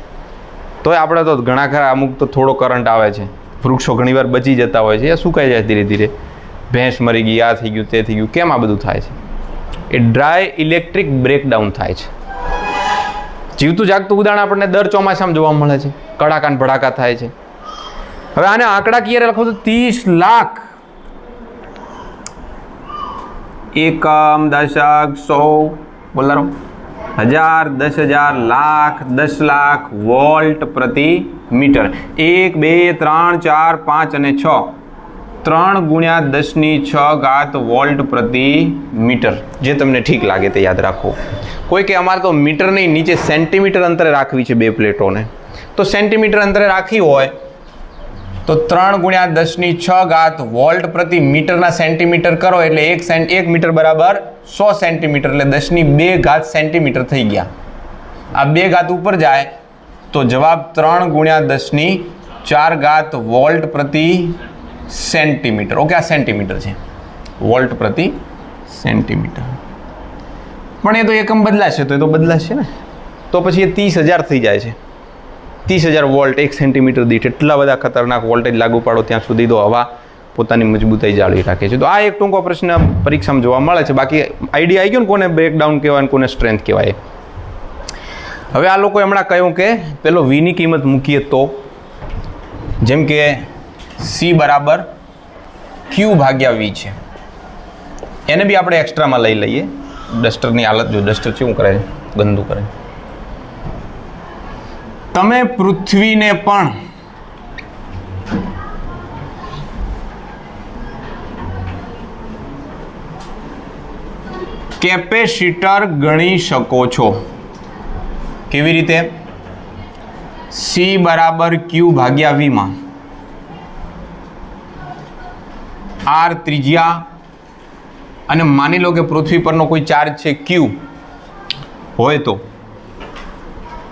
તોય આપણે તો ઘણા ખરા અમુક તો થોડો કરંટ આવે છે, વૃક્ષો ઘણીવાર બચી જતા હોય છે, એ સુકાઈ જાય ધીરે ધીરે, ભેંસ મરી ગઈ, આ થઈ ગયું, તે થઈ ગયું. કેમ આ બધું થાય છે? એ ડ્રાય ઇલેક્ટ્રિક બ્રેકડાઉન થાય છે. જીવતું જાગતું ઉદાહરણ આપણને દર ચોમાસામાં જોવા મળે છે. કડાકા ને ભડાકા થાય છે. હવે આને આંકડાકીય લખો તો 30 લાખ એકમ, દશક, 100, બોલારો, 1000, 10,000, લાખ, 10 લાખ વોલ્ટ પ્રતિ મીટર. 1, 2, 3, 4, 5 અને 6. 3 ગુણ્યા 10⁶ વોલ્ટ પ્રતિ મીટર. જે તમને ઠીક લાગે તે યાદ રાખો. કોઈ કે અમારે તો મીટર નહીં, નીચે સેન્ટીમીટર અંતરે રાખવી છે બે પ્લેટોને, તો સેન્ટીમીટર અંતરે રાખી હોય તો 3 ગુણ્યા 10⁶ વોલ્ટ પ્રતિ મીટરના સેન્ટીમીટર કરો એટલે 1 મીટર બરાબર 100 સેન્ટીમીટર, એટલે 10⁵ સેન્ટીમીટર થઈ ગયા. આ 2 ઉપર જાય તો જવાબ 3 ગુણ્યા 10⁴ વોલ્ટ પ્રતિ સેન્ટીમીટર. ઓકે, આ સેન્ટીમીટર છે, વોલ્ટ પ્રતિ સેન્ટીમીટર. પણ એ તો એકમ બદલાશે, તો એ તો બદલાશે ને, તો પછી એ 30,000 થઈ જાય છે. 30,000 વોલ્ટ 1 સેન્ટીમીટર દીઠ. એટલા બધા ખતરનાક વોલ્ટેજ લાગુ પાડો ત્યાં સુધી તો હવા પોતાની મજબૂતાઈ જાળવી રાખે છે. તો આ એક ટૂંકો પ્રશ્ન પરીક્ષામાં જોવા મળે છે. બાકી આઈડિયા આવી ગયો ને કોને બ્રેકડાઉન કહેવાય અને કોને સ્ટ્રેન્થ કહેવાય. હવે આ લોકો હમણાં કહ્યું કે પેલો વીની કિંમત મૂકીએ તો, જેમ કે C બરાબર Q ભાગ્યા V છે, એને બી આપણે એક્સ્ટ્રામાં લઈ લઈએ. ડસ્ટરની હાલત જો, ડસ્ટર શું કરે છે, ગંદુ કરે. તમે પૃથ્વીને પણ કેપેસિટર ગણી શકો છો. કેવી રીતે? C બરાબર Q ભાગ્યા V માં R ત્રિજ્યા, અને માની લો કે પૃથ્વી પરનો કોઈ ચાર્જ છે Q હોય તો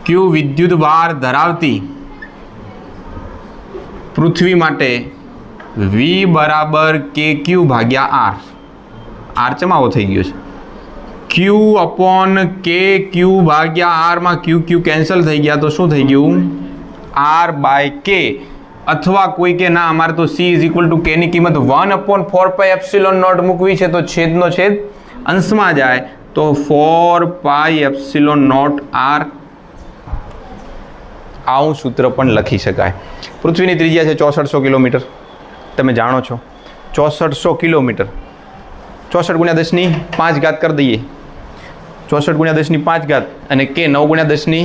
Q વિદ્યુત ભાર ધરાવતી પૃથ્વી માટે V બરાબર KQ ભાગ્યા R. R ચમાવો થઈ ગયો છે. Q અપોન KQ ભાગ્યા R માં QQ કેન્સલ થઈ ગયા તો શું થઈ ગયું? R by K. અથવા કોઈ કે ના અમારે તો C = K ની કિંમત 1/4πε0 મૂકવી છે, તો છેદનો છેદ અંશમાં જાય તો 4πε0 R. આવું સૂત્ર પણ લખી શકાય. પૃથ્વીની ત્રિજ્યા છે 6400 કિલોમીટર, તમે જાણો છો 6400 કિલોમીટર. 64 ગુણ્યા 10⁵ કરી દઈએ. 64 ગુણ્યા 10⁵ અને K 9 ગુણ્યા 10⁹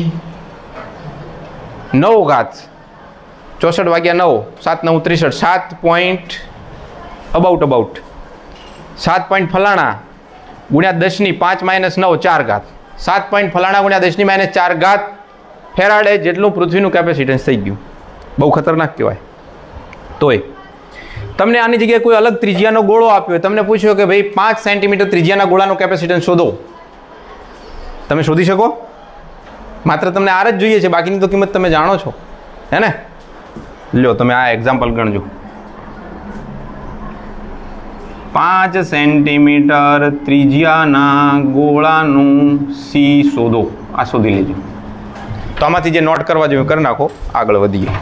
64 ભાગ્યા 9, 7 9 63, 7 પોઈન્ટ અબાઉટ 7 પોઈન્ટ ફલાણા ગુણ્યા 10⁵ 5 - 9 4. 7 પોઈન્ટ ફલાણા ગુણ્યા 10⁻⁴ ફેરાડે જેટલું પૃથ્વીનું કેપેસિટન્સ થઈ ગયું. બહુ ખતરનાક કહેવાય. તોય તમને આની જગ્યાએ કોઈ અલગ ત્રિજ્યાનો ગોળો આપ્યો, તમને પૂછ્યો કે ભાઈ 5 સેન્ટીમીટર ત્રિજ્યાના ગોળાનું કેપેસિટન્સ શોધો, તમે શોધી શકો? માત્ર તમને R જ જોઈએ છે, બાકીની તો કિંમત તમે જાણો છો, હે ને? લ્યો તમે આ એક્ઝામ્પલ ગણજો. 5 સેન્ટીમીટર ત્રિજ્યાના ગોળાનું C શોધો. આ શોધી લેજો. તો આમાંથી જે નોટ કરવા જોઈએ કરી નાખો. આગળ વધીએ.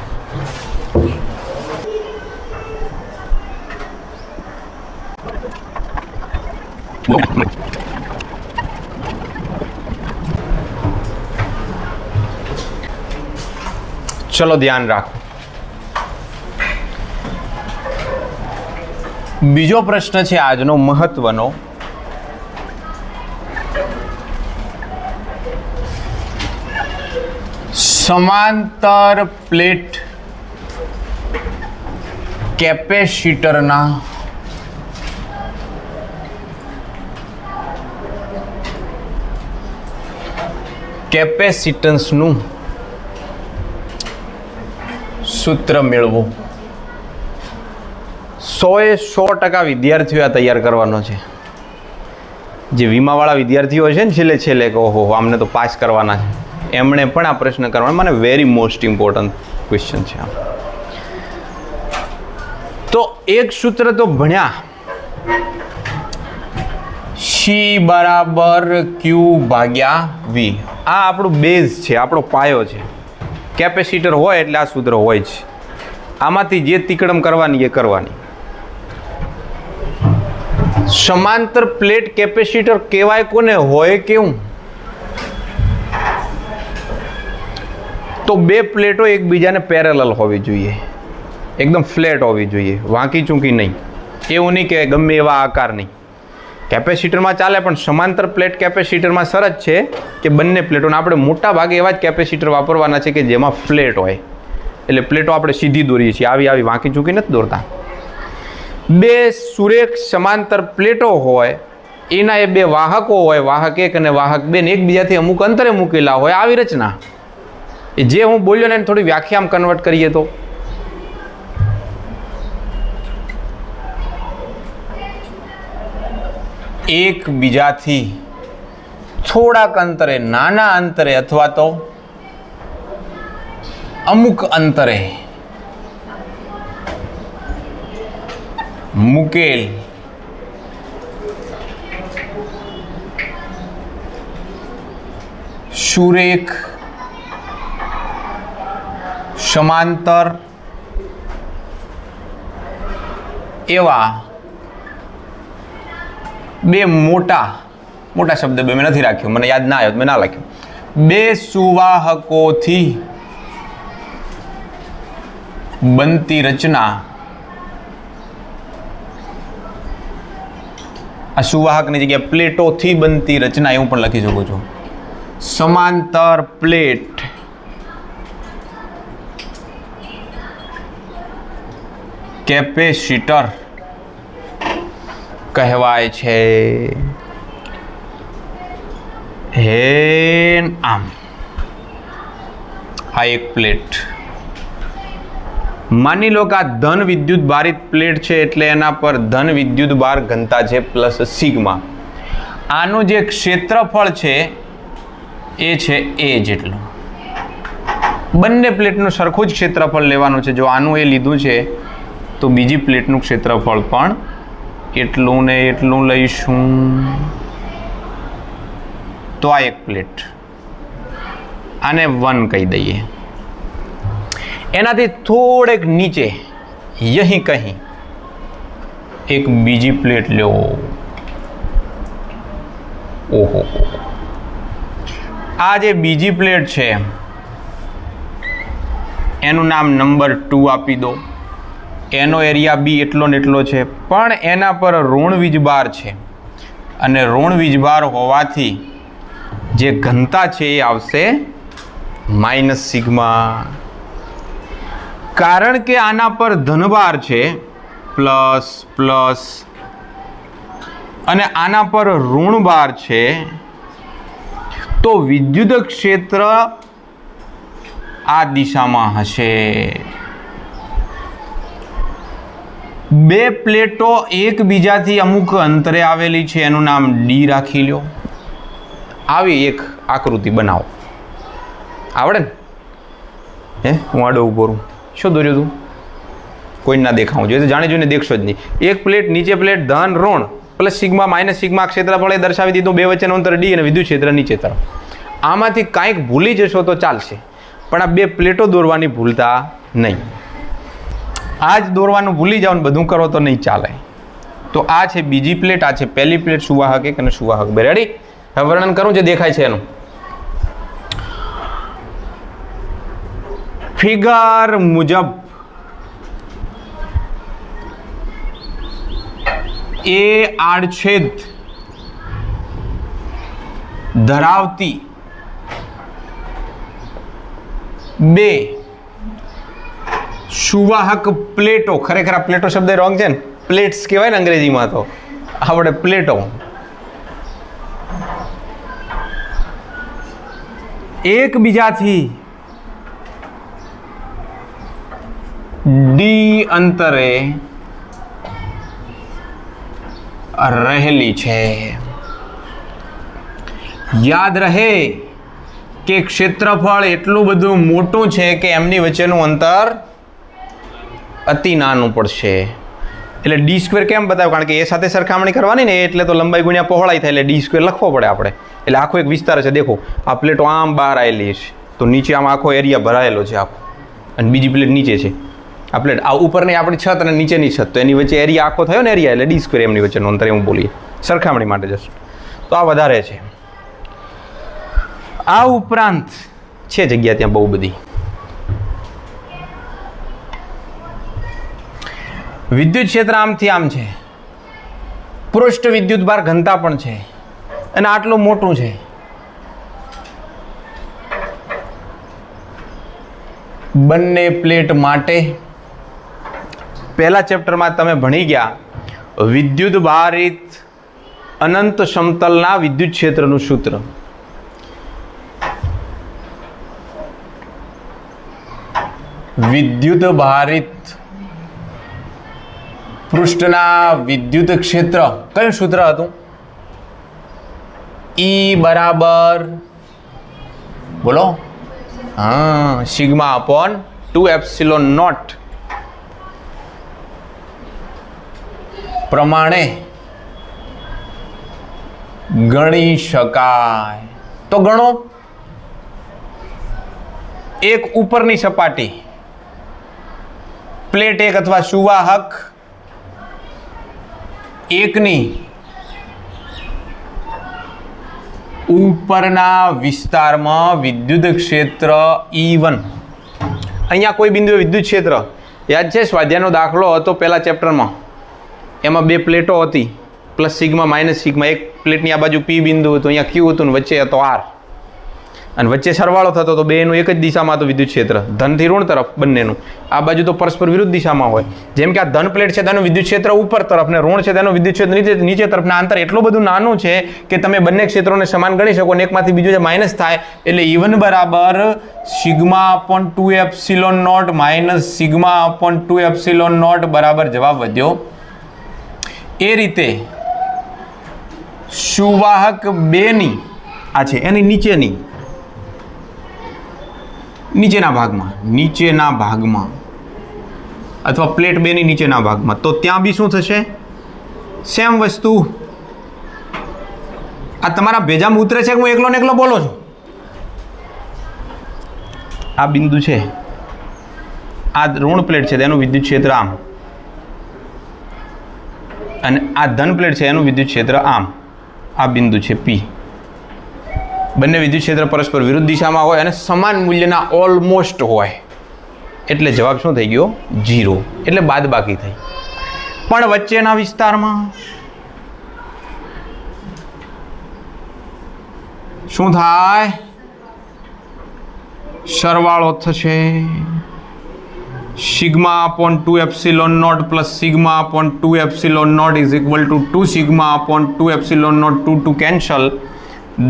ચલો ધ્યાન રાખો. બીજો પ્રશ્ન છે આજનો મહત્વનો. સમાંતર પ્લેટ કેપેસિટરના કેપેસિટન્સનું સૂત્ર મેળવો. 100% વિદ્યાર્થીઓ આ તૈયાર કરવાનો છે. જે વીમાવાળા વિદ્યાર્થીઓ છે ને છેલ્લે કે ઓહો આમને તો પાસ કરવાના છે, એમણે પણ આ પ્રશ્ન કરવાનો. મને વેરી મોસ્ટ ઇમ્પોર્ટન્ટ ક્વેશ્ચન છે. તો એક સૂત્ર તો ભણ્યા, C બરાબર Q ભાગ્યા V. આ આપણું બેઝ છે, આપણો પાયો છે. કેપેસિટર હોય એટલે આ સૂત્ર હોય છે. આમાંથી જે તિકડમ કરવાની એ કરવાની. સમાંતર પ્લેટ કેપેસિટર કહેવાય કોને? હોય કેવું? તો બે પ્લેટો એકબીજાને પેરેલલ હોવી જોઈએ, એકદમ ફ્લેટ હોવી જોઈએ, વાંકી ચૂંકી નહીં. એવું નહીં કે ગમે એવા આકાર નહીં. કેપેસિટરમાં ચાલે, પણ સમાંતર પ્લેટ કેપેસિટરમાં શરત છે કે બંને પ્લેટોને આપણે મોટા ભાગે એવા જ કેપેસિટર વાપરવાના છે કે જેમાં ફ્લેટ હોય. એટલે પ્લેટો આપણે સીધી દોરીએ છીએ, આવી વાંકી ચૂકી નથી દોરતા. બે સુરેખ સમાંતર પ્લેટો હોય, એના એ બે વાહકો હોય, વાહક 1 અને વાહક 2 ને એકબીજાથી અમુક અંતરે મૂકેલા હોય. આવી રચના એ જે હું બોલ્યો ને એને થોડી વ્યાખ્યામાં કન્વર્ટ કરીએ તો એકબીજાથી થોડાક અંતરે, નાના અંતરે અથવા તો અમુક અંતરે મૂકેલ સુરેખ સમાંતર એવા બે મોટા શબ્દ બે મેં નથી રાખ્યો, મને યાદ ના આવ્યો, મેં ના લખ્યું. બે સુવાહકોથી બનતી રચના. આ સુવાહકની જગ્યાએ પ્લેટોથી બનતી રચના એવું પણ લખી શકો છો. સમાંતર પ્લેટ કેપેસિટર કહેવાય છે. આમ આ એક પ્લેટ માની લો કે આ ધન વિદ્યુત ભારિત પ્લેટ છે, એટલે એના પર ધન વિદ્યુત ભાર ઘનતા છે પ્લસ સિગ્મા. આનું જે ક્ષેત્રફળ છે એ છે એ જેટલું. બંને પ્લેટનું સરખું જ ક્ષેત્રફળ લેવાનું છે. જો આનું એ લીધું છે તો બીજી પ્લેટનું ક્ષેત્રફળ પણ એટલું ને એટલું લઈશું. તો આ એક પ્લેટ, આને 1 કહી દઈએ. એનાથી થોડેક નીચે યહીં કहीं એક બીજી પ્લેટ લેવો. ઓહો, આ જે બીજી પ્લેટ છે એનું નામ નંબર 2 આપી દો. એનો એરિયા બી એટલો ને એટલો છે, પણ એના પર ઋણ વીજભાર છે, અને ઋણ વીજભાર હોવાથી જે ઘનતા છે એ આવશે માઇનસ સિગ્મા. કારણ કે આના પર ધનભાર છે પ્લસ પ્લસ, અને આના પર ઋણ ભાર છે, તો વિદ્યુત ક્ષેત્ર આ દિશામાં હશે. બે પ્લેટો એકબીજાથી અમુક અંતરે આવેલી છે, એનું નામ ડી રાખી લો. આવી એક આકૃતિ બનાવો. આવડે ને? હું આડો ઉભો રહું. શું દોર્યું તું? કોઈ ના દેખાવું જોઈએ, તો જાણી જોઈને દેખશો જ નહીં. એક પ્લેટ, નીચે પ્લેટ, ધન ઋણ પ્લસ સિગ્મા માઇનસ સિગ્મા ક્ષેત્રફળ એ દર્શાવી દીધું. બે વચ્ચેનું અંતર ડી અને વિદ્યુત ક્ષેત્ર નીચે તરફ. આમાંથી કાંઈક ભૂલી જશો તો ચાલશે, પણ આ બે પ્લેટો દોરવાની ભૂલતા નહીં. આ જ દોરવાનું ભૂલી જાઓ ને બધું કરો તો નહીં ચાલે. તો આ છે બીજી પ્લેટ, આ છે પહેલી પ્લેટ. સુવાહક 1 અને સુવાહક 2. રેડી? હવે વર્ણન કરું જે દેખાય છે એનું. ફિગર મુજબ એ આડછેદ ધરાવતી બે સુવાહક પ્લેટો. ખરેખર આ પ્લેટો શબ્દ રોંગ છે ને, પ્લેટ્સ કહેવાય ને અંગ્રેજીમાં, તો આપણે પ્લેટો એકબીજાથી ડી અંતરે રહેલી છે. યાદ રહે કે ક્ષેત્રફળ એટલું બધું મોટું છે કે એમની વચ્ચેનું અંતર અતિ નાનું પડશે. એટલે ડી સ્ક્વેર કેમ બતાવ્યું? કારણ કે એ સાથે સરખામણી કરવાની ને, એટલે તો લંબાઈ ગુણ્યા પહોળાઈ થાય, એટલે ડી સ્ક્વેર લખવો પડે આપણે. એટલે આખો એક વિસ્તાર છે. દેખો આ પ્લેટો આમ બહાર આવેલી છે, તો નીચે આમ આખો એરિયા ભરાયેલો છે આખો, અને બીજી પ્લેટ નીચે છે. આ પ્લેટ આ ઉપરની આપણી છત અને નીચેની છત, તો એની વચ્ચે એરિયા આખો થયો ને એરિયા, એટલે ડી સ્ક્વેર એમની વચ્ચેનો અંતર એવું બોલીએ સરખામણી માટે જસ્ટ. તો આ વધારે છે. આ ઉપરાંત છે જગ્યા ત્યાં બહુ બધી. વિદ્યુત ક્ષેત્ર આમથી આમ છે, પૃષ્ઠ વિદ્યુત ભાર ઘનતા પણ છે, અને આટલું મોટું છે. બંને પ્લેટ માટે પહેલા ચેપ્ટરમાં તમે ભણી ગયા વિદ્યુત ભારિત અનંત સમતલના વિદ્યુત ક્ષેત્રનું સૂત્ર. વિદ્યુત ભારિત પૃષ્ઠના વિદ્યુત ક્ષેત્ર કયું સૂત્ર હતું? E બરાબર બોલો, હા, સિગ્મા અપોન 2 એપ્સિલોન નોટ પ્રમાણે ગણી શકાય. તો ગણો. એક ઉપરની સપાટી પ્લેટ એક અથવા સુવાહક એકની ઉપરના વિસ્તારમાં વિદ્યુત ક્ષેત્ર E1. અહીંયા કોઈ બિંદુએ વિદ્યુત ક્ષેત્ર યાદ છે? સ્વાધ્યાયનો દાખલો હતો પહેલા ચેપ્ટરમાં, એમાં બે પ્લેટો હતી, પ્લસ સિગ્મા માઇનસ સિગ્મા. એક પ્લેટની આ બાજુ P બિંદુ હતું, અહીંયા Q હતું, ને વચ્ચે હતો R, અને વચ્ચે સરવાળો થતો તો બેનું એક જ દિશામાં હતું વિદ્યુત ક્ષેત્ર, ધનથી ઋણ તરફ બંનેનું. આ બાજુ તો પરસ્પર વિરુદ્ધ દિશામાં હોય. જેમ કે આ ધન પ્લેટ છે તેનું વિદ્યુત ક્ષેત્ર ઉપર તરફ, ને ઋણ છે તેનું વિદ્યુત ક્ષેત્ર નીચે તરફના અંતર એટલું બધું નાનું છે કે તમે બંને ક્ષેત્રોને સમાન ગણી શકો, અને એકમાંથી બીજું જે માઇનસ થાય એટલે E1 બરાબર sigma upon 2 epsilon not minus sigma upon 2 epsilon not બરાબર જવાબ વધ્યો. એ રીતે સુવાહક 2ની આ છે એની નીચેના ભાગમાં અથવા પ્લેટ 2ની નીચેના ભાગમાં, તો ત્યાં બી શું થશે? સેમ વસ્તુ. આ તમારા ભેજામાં ઉતરે છે કે હું એકલો ને એકલો બોલો છું? આ બિંદુ છે, આ ઋણ પ્લેટ છે તેનું વિદ્યુત ક્ષેત્ર આમ, અને આ ધન પ્લેટ છે એનું વિદ્યુત ક્ષેત્ર આમ. આ બિંદુ છે P. બંને વિદ્યુત ક્ષેત્ર પરસ્પર વિરુદ્ધ દિશામાં હોય અને સમાન મૂલ્યના ઓલમોસ્ટ હોય, એટલે જવાબ શું થઈ ગયો? 0. એટલે બાદબાકી થઈ. પણ વચ્ચેના વિસ્તારમાં શું થાય? સરવાળો થશે. Sigma upon 2 epsilon not plus sigma upon 2 epsilon not is equal to 2 sigma upon 2 epsilon not 2 cancel.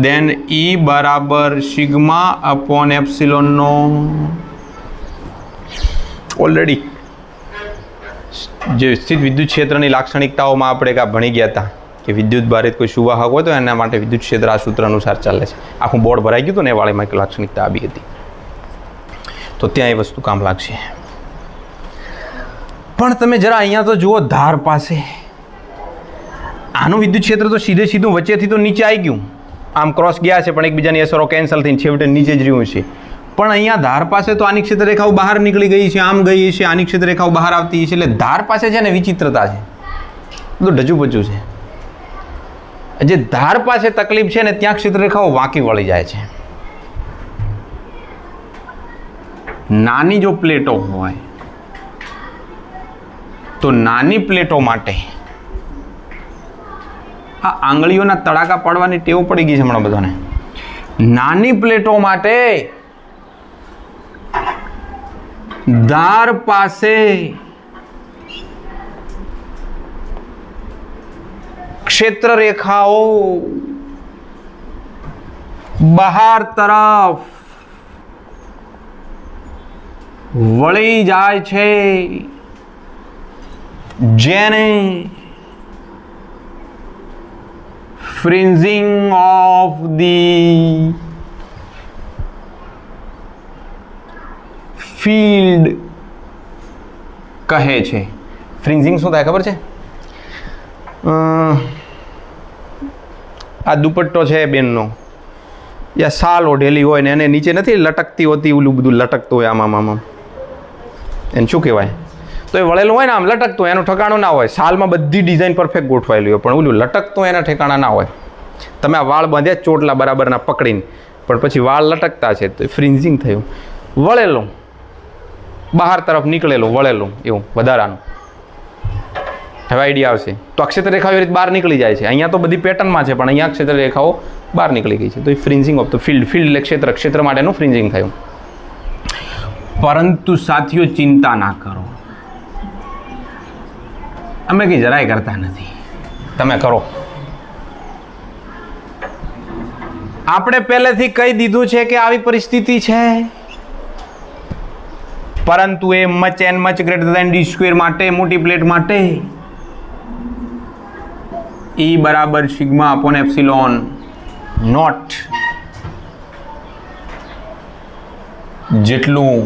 then E બરાબર sigma upon epsilon not. Already જે સ્થિત વિદ્યુત ક્ષેત્રની લાક્ષણિકતાઓમાં આપણે કાં ભણી ગયા હતા કે વિદ્યુત ભારિત કોઈ સુવાહક હોય તો એના માટે વિદ્યુત ક્ષેત્ર આ સૂત્ર અનુસાર ચાલે છે. આખું બોર્ડ ભરાઈ ગયું હતું ને એ વાળીમાં એક લાક્ષણિકતા આવી હતી, તો ત્યાં એ વસ્તુ કામ લાગશે. પણ તમે જરા અહીંયા તો જુઓ, ધાર પાસે આનું વિદ્યુત ક્ષેત્ર તો સીધું વચ્ચેથી તો નીચે આવી ગયું, આમ ક્રોસ ગયા છે પણ એકબીજાની અસરો કેન્સલ થઈને છેવટે નીચે જ રહ્યું છે. પણ અહીંયા ધાર પાસે તો આની ક્ષેત્ર રેખાઓ બહાર નીકળી ગઈ છે, આમ ગઈ છે, આની ક્ષેત્ર રેખાઓ બહાર આવતી છે, એટલે ધાર પાસે છે ને વિચિત્રતા છે, બધું ઢજુપચું છે. જે ધાર પાસે તકલીફ છે ને ત્યાં ક્ષેત્ર રેખાઓ વાંકી વળી જાય છે. નાની જો પ્લેટો હોય તો નાની પ્લેટો માટે આ આંગળીઓના તડાકા પાડવાની ટેવ પડી ગઈ છે હમણાં બધાને. નાની પ્લેટો માટે ધાર પાસે ક્ષેત્ર રેખાઓ બહાર તરફ વળી જાય છે, જેને ફ્રિન્જિંગ ઓફ ધી ફિલ્ડ કહે છે. ફ્રિન્જિંગ શું થાય ખબર છે? આ દુપટ્ટો છે બેનનો, યા શાલ ઓઢેલી હોય ને એને નીચે નથી લટકતી હોતી, ઓલું બધું લટકતું હોય આમ, એને શું કહેવાય? તો એ વળેલું હોય ને આમ લટકતું એનું ઠેકાણું ના હોય. સાલમાં બધી ડિઝાઇન પરફેક્ટ ગોઠવાયેલી હોય, પણ ઓલું લટકતું એના ઠેકાણા ના હોય. તમે આ વાળ બાંધ્યા ચોટલા બરાબરના પકડીને, પણ પછી વાળ લટકતા છે તો ફ્રિન્ઝિંગ થયું. વળેલું બહાર તરફ નીકળેલું વળેલું એવું વધારાનું. હવે આઈડિયા આવશે. તો અક્ષેત્ર રેખાઓ એ રીતે બહાર નીકળી જાય છે. અહીંયા તો બધી પેટર્નમાં છે, પણ અહીંયા અક્ષેત્ર રેખાઓ બહાર નીકળી ગઈ છે. તો એ ફ્રિન્ઝિંગ ઓફ ધ ફિલ્ડ, ફિલ્ડ એટલે ક્ષેત્ર માટેનું ફ્રિન્ઝિંગ થયું. પરંતુ સાથીઓ ચિંતા ના કરો, અમે કંઈ જરાય કરતા નથી, તમે કરો. આપણે પહેલેથી કહી દીધું છે કે આવી પરિસ્થિતિ છે, પરંતુ A much and much greater than d square માટે, મોટી પ્લેટ માટે E બરાબર સિગ્મા અપોન એપ્સિલોન નોટ જેટલું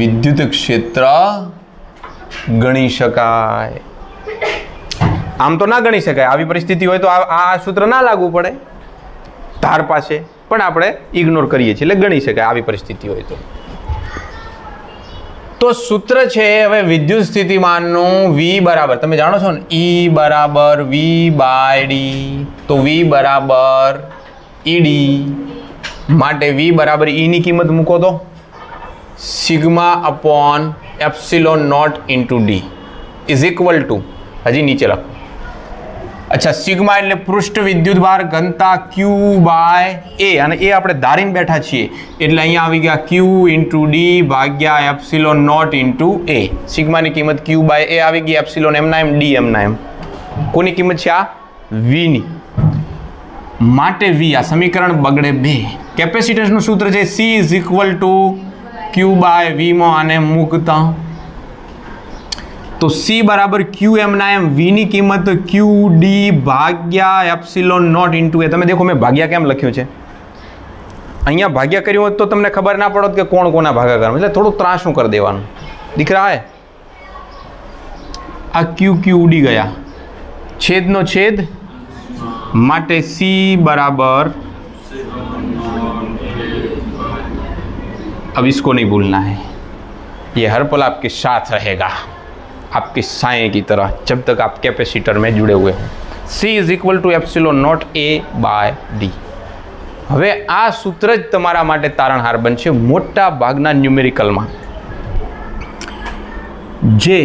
વિદ્યુત ક્ષેત્ર ગણી શકાય. આમ તો ના ગણી શકાય. આવી પરિસ્થિતિ હોય તો આ સૂત્ર ના લાગુ પડે ધાર પાસે, પણ આપણે ઇગ્નોર કરીએ છીએ, એટલે ગણી શકાય આવી પરિસ્થિતિ હોય તો. તો સૂત્ર છે હવે વિદ્યુત સ્થિતિમાનનું V બરાબર, તમે જાણો છો ને, E બરાબર V બાય ડી. તો V બરાબર ED માટે V બરાબર E ની કિંમત મૂકો તો sigma upon epsilon not into D is equal to, હજી નીચે લખો. અચ્છા, સિગ્મા એટલે પૃષ્ઠ વિદ્યુત ભાર ઘનતા Q બાય A, અને એ આપણે ધારીને બેઠા છીએ એટલે અહીંયા આવી ગયા Q ઇન્ટુ ડી ભાગ્યા એપ્સિલોન નોટ ઇન્ટુ A. સિગ્માની કિંમત Q બાય A આવી ગઈ, એપ્સિલોન એમના એમ, ડી એમના એમ. કોની કિંમત છે? આ V ની. માટે V, આ સમીકરણ બગડે 2. કેપેસિટન્સનું સૂત્ર છે C is equal to Q by V માં આને મૂકતા તો C બરાબર Q એમના એમ, V ની કિંમત Q ડી ભાગ્યા એપ્સિલોન નોટ ઇન્ટુ A. તમે દેખો મેં ભાગ્યા કેમ લખ્યું છે, અહીંયા ભાગ્યા કર્યું હોત તો તમને ખબર ના પડત કે કોણ કોના ભાગાકાર, એટલે થોડું ત્રાસું કરી દેવાનું. દીકરા હે આ Q ઉડી ગયા, છેદનો છેદ માટે C बराबर, अब इसको नहीं भूलना है, ये हर पल आपके साथ रहेगा, आपके साए की तरह, जब तक आप कैपेसिटर में जुड़े हुए हो. C is equal to epsilon not A by D. હવે આ સૂત્ર જ તમારા માટે તારણહાર બનશે મોટા ભાગના ન્યુમેરિકલમાં. જે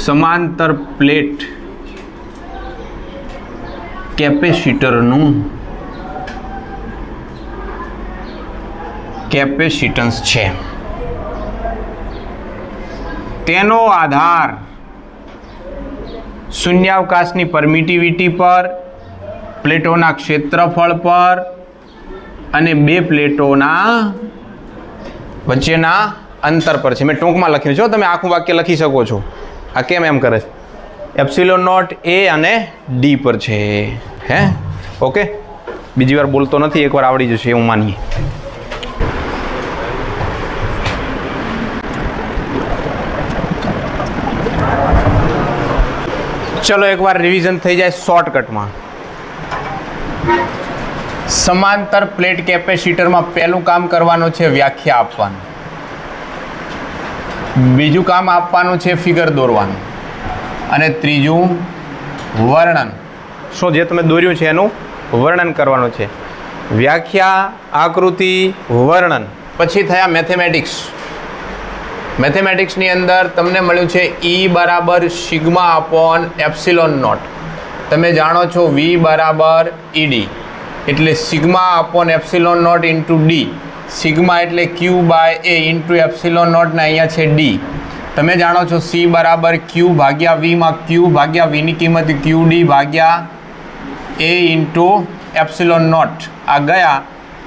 સમાંતર પ્લેટ કેપેસિટરનું કેપેસિટન્સ છે તેનો આધાર શૂન્યાવકાશની પરમિટિવિટી પર, પ્લેટોના ક્ષેત્રફળ પર અને બે પ્લેટોના વચ્ચેના અંતર પર છે. મેં ટૂંકમાં લખ્યું છે, તમે આખું વાક્ય લખી શકો છો. આ કેમ એમ કરે છે? એપ્સિલોન નોટ A અને D પર છે. હે ઓકે, બીજી વાર બોલતો નથી, એકવાર આવડી જશે એવું માનીએ. ચલો એકવાર રિવિઝન થઈ જાય શોર્ટકટમાં. સમાંતર પ્લેટ કેપેસિટરમાં પહેલું કામ કરવાનું છે વ્યાખ્યા આપવાનું, બીજું કામ આપવાનું છે ફિગર દોરવાનું, અને ત્રીજું વર્ણન. શું જે તમે દોર્યું છે એનું વર્ણન કરવાનું છે. વ્યાખ્યા, આકૃતિ, વર્ણન, પછી થયા મેથેમેટિક્સ. મેથેમેટિક્સની અંદર તમને મળ્યું છે E બરાબર સિગ્મા અપોન એપ્સિલોન નોટ. તમે જાણો છો V બરાબર ED એટલે sigma upon epsilon not into D. Sigma એટલે Q by A into epsilon not ને અહીંયા છે D. તમે જાણો છો C બરાબર Q ભાગ્યા V માં Q ભાગ્યા V ની કિંમત QD ભાગ્યા A ઇન્ટુ એપ્સિલોન નોટ. આ ગયા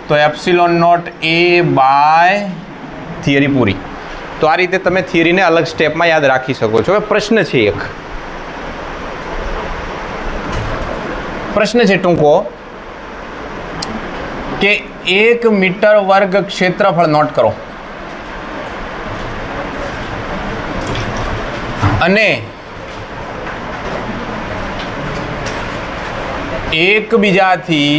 તો epsilon not A by theory પૂરી. તો આ રીતે તમે થિયરીને અલગ સ્ટેપમાં યાદ રાખી શકો છો. હવે પ્રશ્ન છે એક, પ્રશ્ન છે ટૂંકો કે 1 મીટર વર્ગ ક્ષેત્રફળ નોટ કરો અને એકબીજાથી,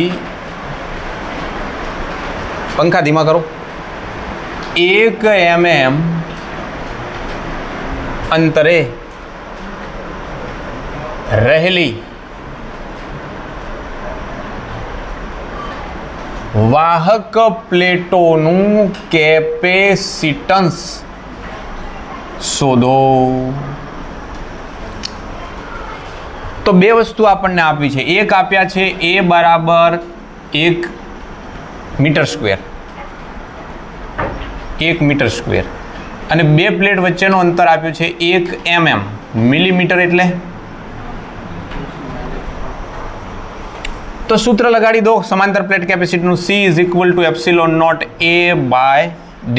પંખા ધીમા કરો, 1 mm અંતરે રહેલી વાહક પ્લેટોનું કેપેસિટન્સ શોધો. તો બે વસ્તુ આપણને આપી છે. એક આપ્યા છે A બરાબર 1 મીટર સ્ક્વેર, 1 મીટર સ્ક્વેર, અને બે પ્લેટ વચ્ચેનું અંતર આપ્યું છે 1 mm, મિલીમીટર એટલે. તો સૂત્ર લગાડી દો સમાંતર પ્લેટ કેપેસિટીનું, C is equal to epsilon not A by D.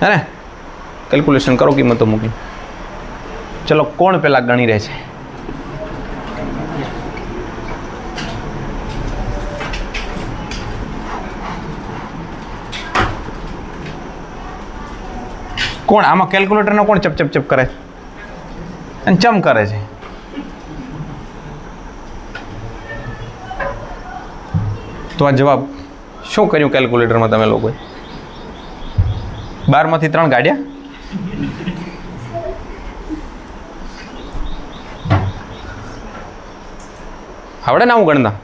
હે ને? કેલ્ક્યુલેશન કરો, કિંમતો મૂકી. ચલો, કોણ પેલા ગણી રહે છે? કોણ આમાં કેલ્ક્યુલેટરનો કોણ ચપ ચપ ચપ કરે અને ચમ કરે છે? તો આ જવાબ શું કર્યું કેલ્ક્યુલેટરમાં તમે લોકોએ? 12 માંથી 3 કાઢ્યા? આવડે ને આવું ગણતા?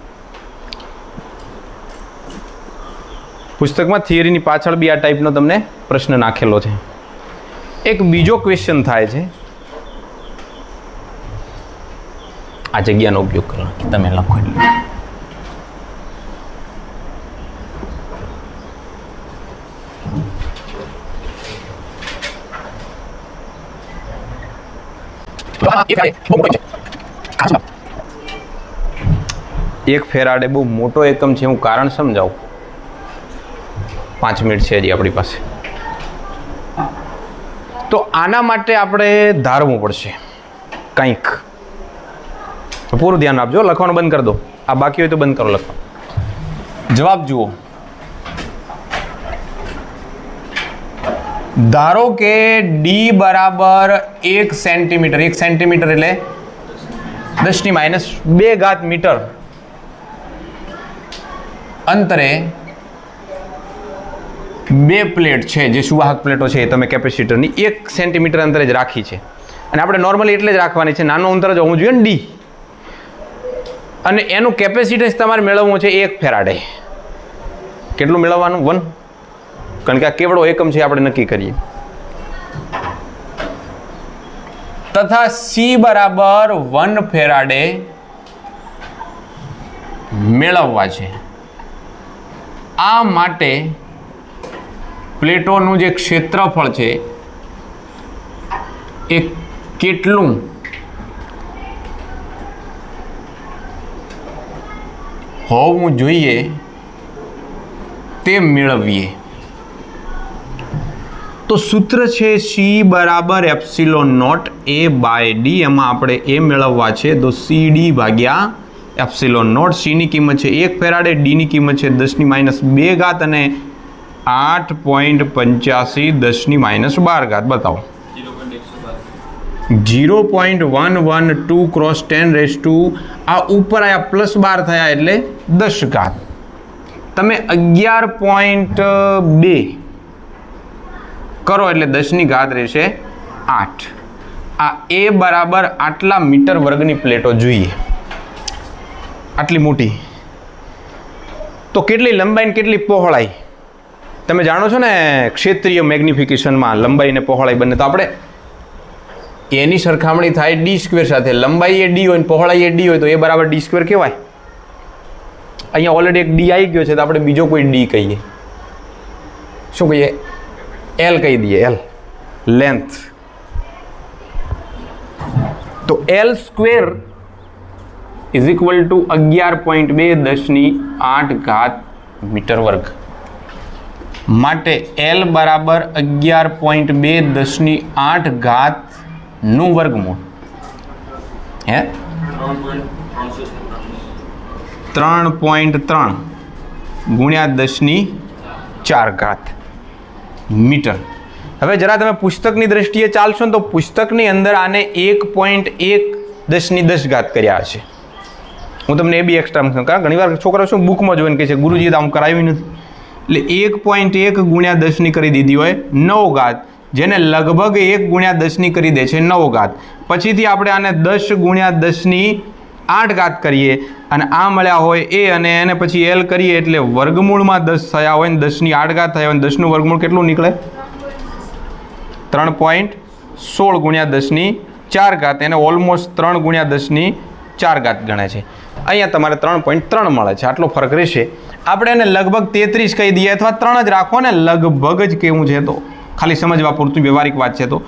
પુસ્તકમાં થિયરીની પાછળ બી આ ટાઈપનો તમને પ્રશ્ન નાખેલો છે. એક બીજો ક્વેશ્ચન થાય છે, આ જગ્યાનો ઉપયોગ કરો, તમે લખો એટલે. એક ફેરાડે બહુ મોટો એકમ છે, હું કારણ સમજાવું. 5 મિનિટ છે હજી આપણી પાસે. તો આના માટે આપણે ધારવું પડશે કંઈક. પૂરું ધ્યાન આપજો, લખવાનું બંધ કરી દો. આ બાકી હોય તો બંધ કરો લખવાનું. જવાબ જુઓ. ધારો કે D બરાબર 1 સેન્ટીમીટર, 1 સેન્ટીમીટર એટલે 10⁻² મીટર અંતરે બે પ્લેટ છે, જે સુવાહક પ્લેટો છે, તમે કેપેસિટરની 1 સેન્ટીમીટર અંતરે જ રાખી છે. અને આપણે નોર્મલી એટલે જ રાખવાની છે, નાનું અંતર જ હોવું જોઈએ ને D. અને એનું કેપેસિટન્સ તમારે મેળવવું છે 1 ફેરાડે. કેટલું મેળવવાનું? 1. કારણ કે આ કેવડો એકમ છે, આપણે નક્કી કરીએ. તથા C બરાબર 1 ફેરાડે મેળવવા છે. આ માટે પ્લેટોનું જે ક્ષેત્રફળ છે એ કેટલું હોવું જોઈએ તે મેળવીએ. તો સૂત્ર છે C બરાબર epsilon not A by D. એમાં આપણે A મેળવવા છે, તો CD ભાગ્યા એપ્સિલોન નોટ. C ની કિંમત છે 1 ફેરાડે, D ની કિંમત છે 10⁻², અને 8.85 10⁻12. બતાવો. 0.112 ક્રોસ 10⁻, આ ઉપર આયા +12 થયા એટલે 10. તમે 11.2 કરો એટલે 10 રહેશે 8. આ A બરાબર આટલા મીટર વર્ગની પ્લેટો જોઈએ, આટલી મોટી. તો કેટલી લંબાઈ ને કેટલી પહોળાઈ? તમે જાણો છો ને ક્ષેત્રીય મેગ્નિફિકેશનમાં લંબાઈ અને પહોળાઈ બંને. તો આપણે એની સરખામણી થાય D² સાથે. લંબાઈ એ D હોય ને પહોળાઈ એ D હોય તો એ બરાબર D² કહેવાય. અહીંયા ઓલરેડી એક D આવી ગયો છે, તો આપણે બીજો કોઈ D કહીએ. શું કહીએ? L કહી દઈએ. L length. તો L² is equal two 11.2 10⁸ metre વર્ગ. માટે L બરાબર 11.2 10⁸ નું વર્ગમૂળ. હે 3.3 ગુણ્યા 10⁴ મીટર. હવે જરા તમે પુસ્તકની દ્રષ્ટિએ ચાલશો ને તો પુસ્તકની અંદર આને 1.1 10⁻10 કર્યા હશે. હું તમને એ બી એક્સ્ટ્રા, કારણ ઘણીવાર છોકરા શું બુકમાં જોઈને કહે છે ગુરુજી તો આમ કરાવ્યું નથી. એટલે 1.1 ગુણ્યા 10 કરી દીધી હોય 9 ઘાત, જેને લગભગ 1 ગુણ્યા 10 કરી દે છે 9 ઘાત. પછીથી આપણે આને 10 ગુણ્યા 10 8 ઘાત કરીએ અને આ મળ્યા હોય એ, અને એને પછી એલ કરીએ એટલે વર્ગમૂળમાં 10 થયા હોય ને 10 8 ઘાત થયા હોય ને 10નું વર્ગમૂળ કેટલું નીકળે? 3.16 ગુણ્યા 10 4 ઘાત. એને ઓલમોસ્ટ 3 ગુણ્યા 10 4 ઘાત ગણે છે. અહીંયા તમારે 3.3 મળે છે, આટલો ફરક રહેશે. આપણે એને લગભગ 33 કહી દઈએ અથવા 3 જ રાખો ને, લગભગ જ કેવું છે તો ખાલી સમજવા પૂરતું વ્યવહારિક વાત છે. તો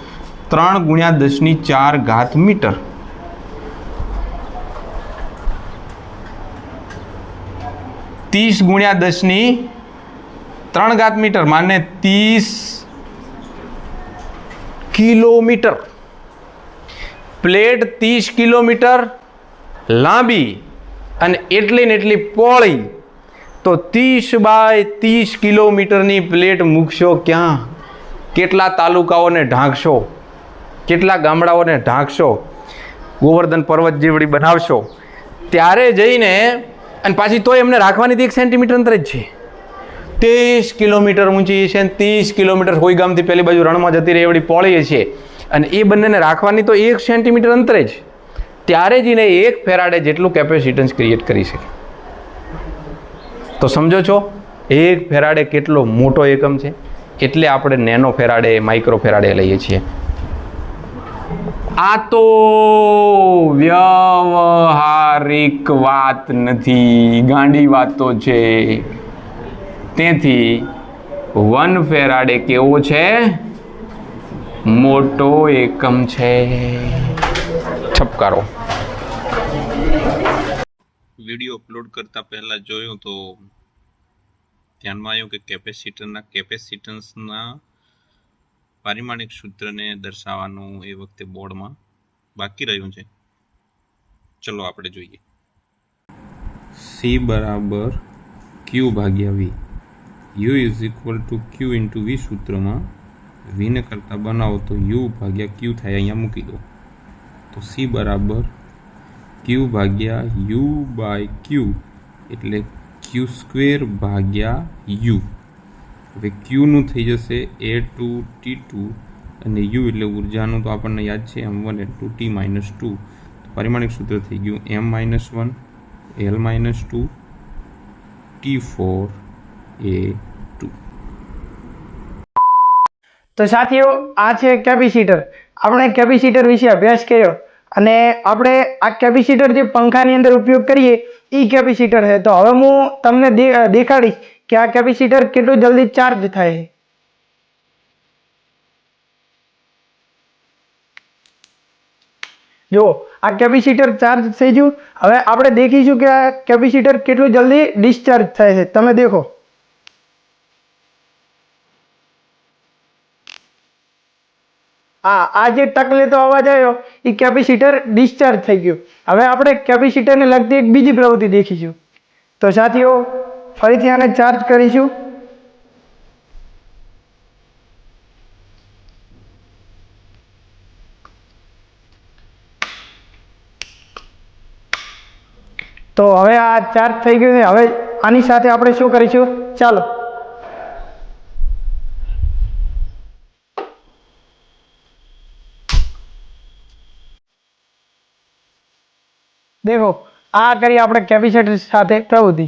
3 ગુણ્યા 10 4 ઘાત મીટર. तीस गुणिया 10 3 घात मीटर माने 30 किलोमीटर. प्लेट 30 किलोमीटर लांबी અને એટલી ને એટલી પહોળી. તો 30 બાય 30 કિલોમીટરની પ્લેટ મૂકશો ક્યાં? કેટલા તાલુકાઓને ઢાંકશો? કેટલા ગામડાઓને ઢાંકશો? ગોવર્ધન પર્વત જેવડી બનાવશો ત્યારે જઈને, અને પાછી તો એમને રાખવાની 1 સેન્ટીમીટર અંતર જ છે. 30 કિલોમીટર ઊંચી છે અને 30 કિલોમીટર કોઈ ગામથી પેલી બાજુ રણમાં જતી રહે એવડી પહોળી છે, અને એ બંનેને રાખવાની તો 1 સેન્ટીમીટર અંતરે જ. ત્યારે જ એને 1 ફેરાડે જેટલું કેપેસિટન્સ ક્રિએટ કરી શકે. તો સમજો છો 1 ફેરાડે કેટલો મોટો એકમ છે. એટલે આપણે નેનો ફેરાડે, માઇક્રો ફેરાડે લઈએ છીએ. આ તો વ્યવહારિક વાત નથી, ગાંડી વાતો છે. તેથી 1 ફેરાડે કેવો છે? મોટો એકમ છે. છપકારો. વિડીયો અપલોડ કરતા પહેલા જોયું તો ધ્યાનમાં આવ્યું કે કેપેસિટન્સના પારિમાણિક સૂત્રને દર્શાવવાનું એ વખતે બોર્ડમાં બાકી રહ્યું છે. ચલો આપણે જોઈએ. C બરાબર Q ભાગ્યા V. U is equal to Q into V સૂત્રમાં Vને કરતાં બનાવો તો U ભાગ્યા Q થાય. અહીંયા મૂકી દો તો C બરાબર Q ભાગ્યા U બાય Q એટલે Q સ્ક્વેર ભાગ્યા U. હવે Qનું થઈ જશે A2T2 અને U એટલે ઉર્જાનું તો આપણને યાદ છે M1 × T-2. તો પારિમાણિક સૂત્ર થઈ ગયું M-1 L-2 T4A2. તો સાથીઓ, આ છે કેપેસિટર. આપણે કેપેસિટર વિશે અભ્યાસ કર્યો અને આપણે આ કેપેસિટર જે પંખાની અંદર ઉપયોગ કરીએ એ કેપેસિટર છે. તો હવે હું તમને દેખાડીશ કે આ કેપેસિટર કેટલું જલ્દી ચાર્જ થાય છે. જો આ કેપેસિટર ચાર્જ થઈ ગયું. હવે આપણે દેખીશું કે આ કેપેસિટર કેટલું જલ્દી ડિસ્ચાર્જ થાય છે. તમે દેખો. આ જે ટક લેતો અવાજ આવ્યો એ કેપેસિટર ડિસ્ચાર્જ થઈ ગયું. હવે આપણે કેપેસિટરને લગતી એક બીજી પ્રવૃત્તિ દેખીશું. તો સાથીઓ, ફરીથી આને ચાર્જ કરીશું. તો હવે આ ચાર્જ થઈ ગયું છે. હવે આની સાથે આપણે શું કરીશું? ચાલો દેખો, આ કરી આપણે કેપેસિટર સાથે પ્રવૃત્તિ.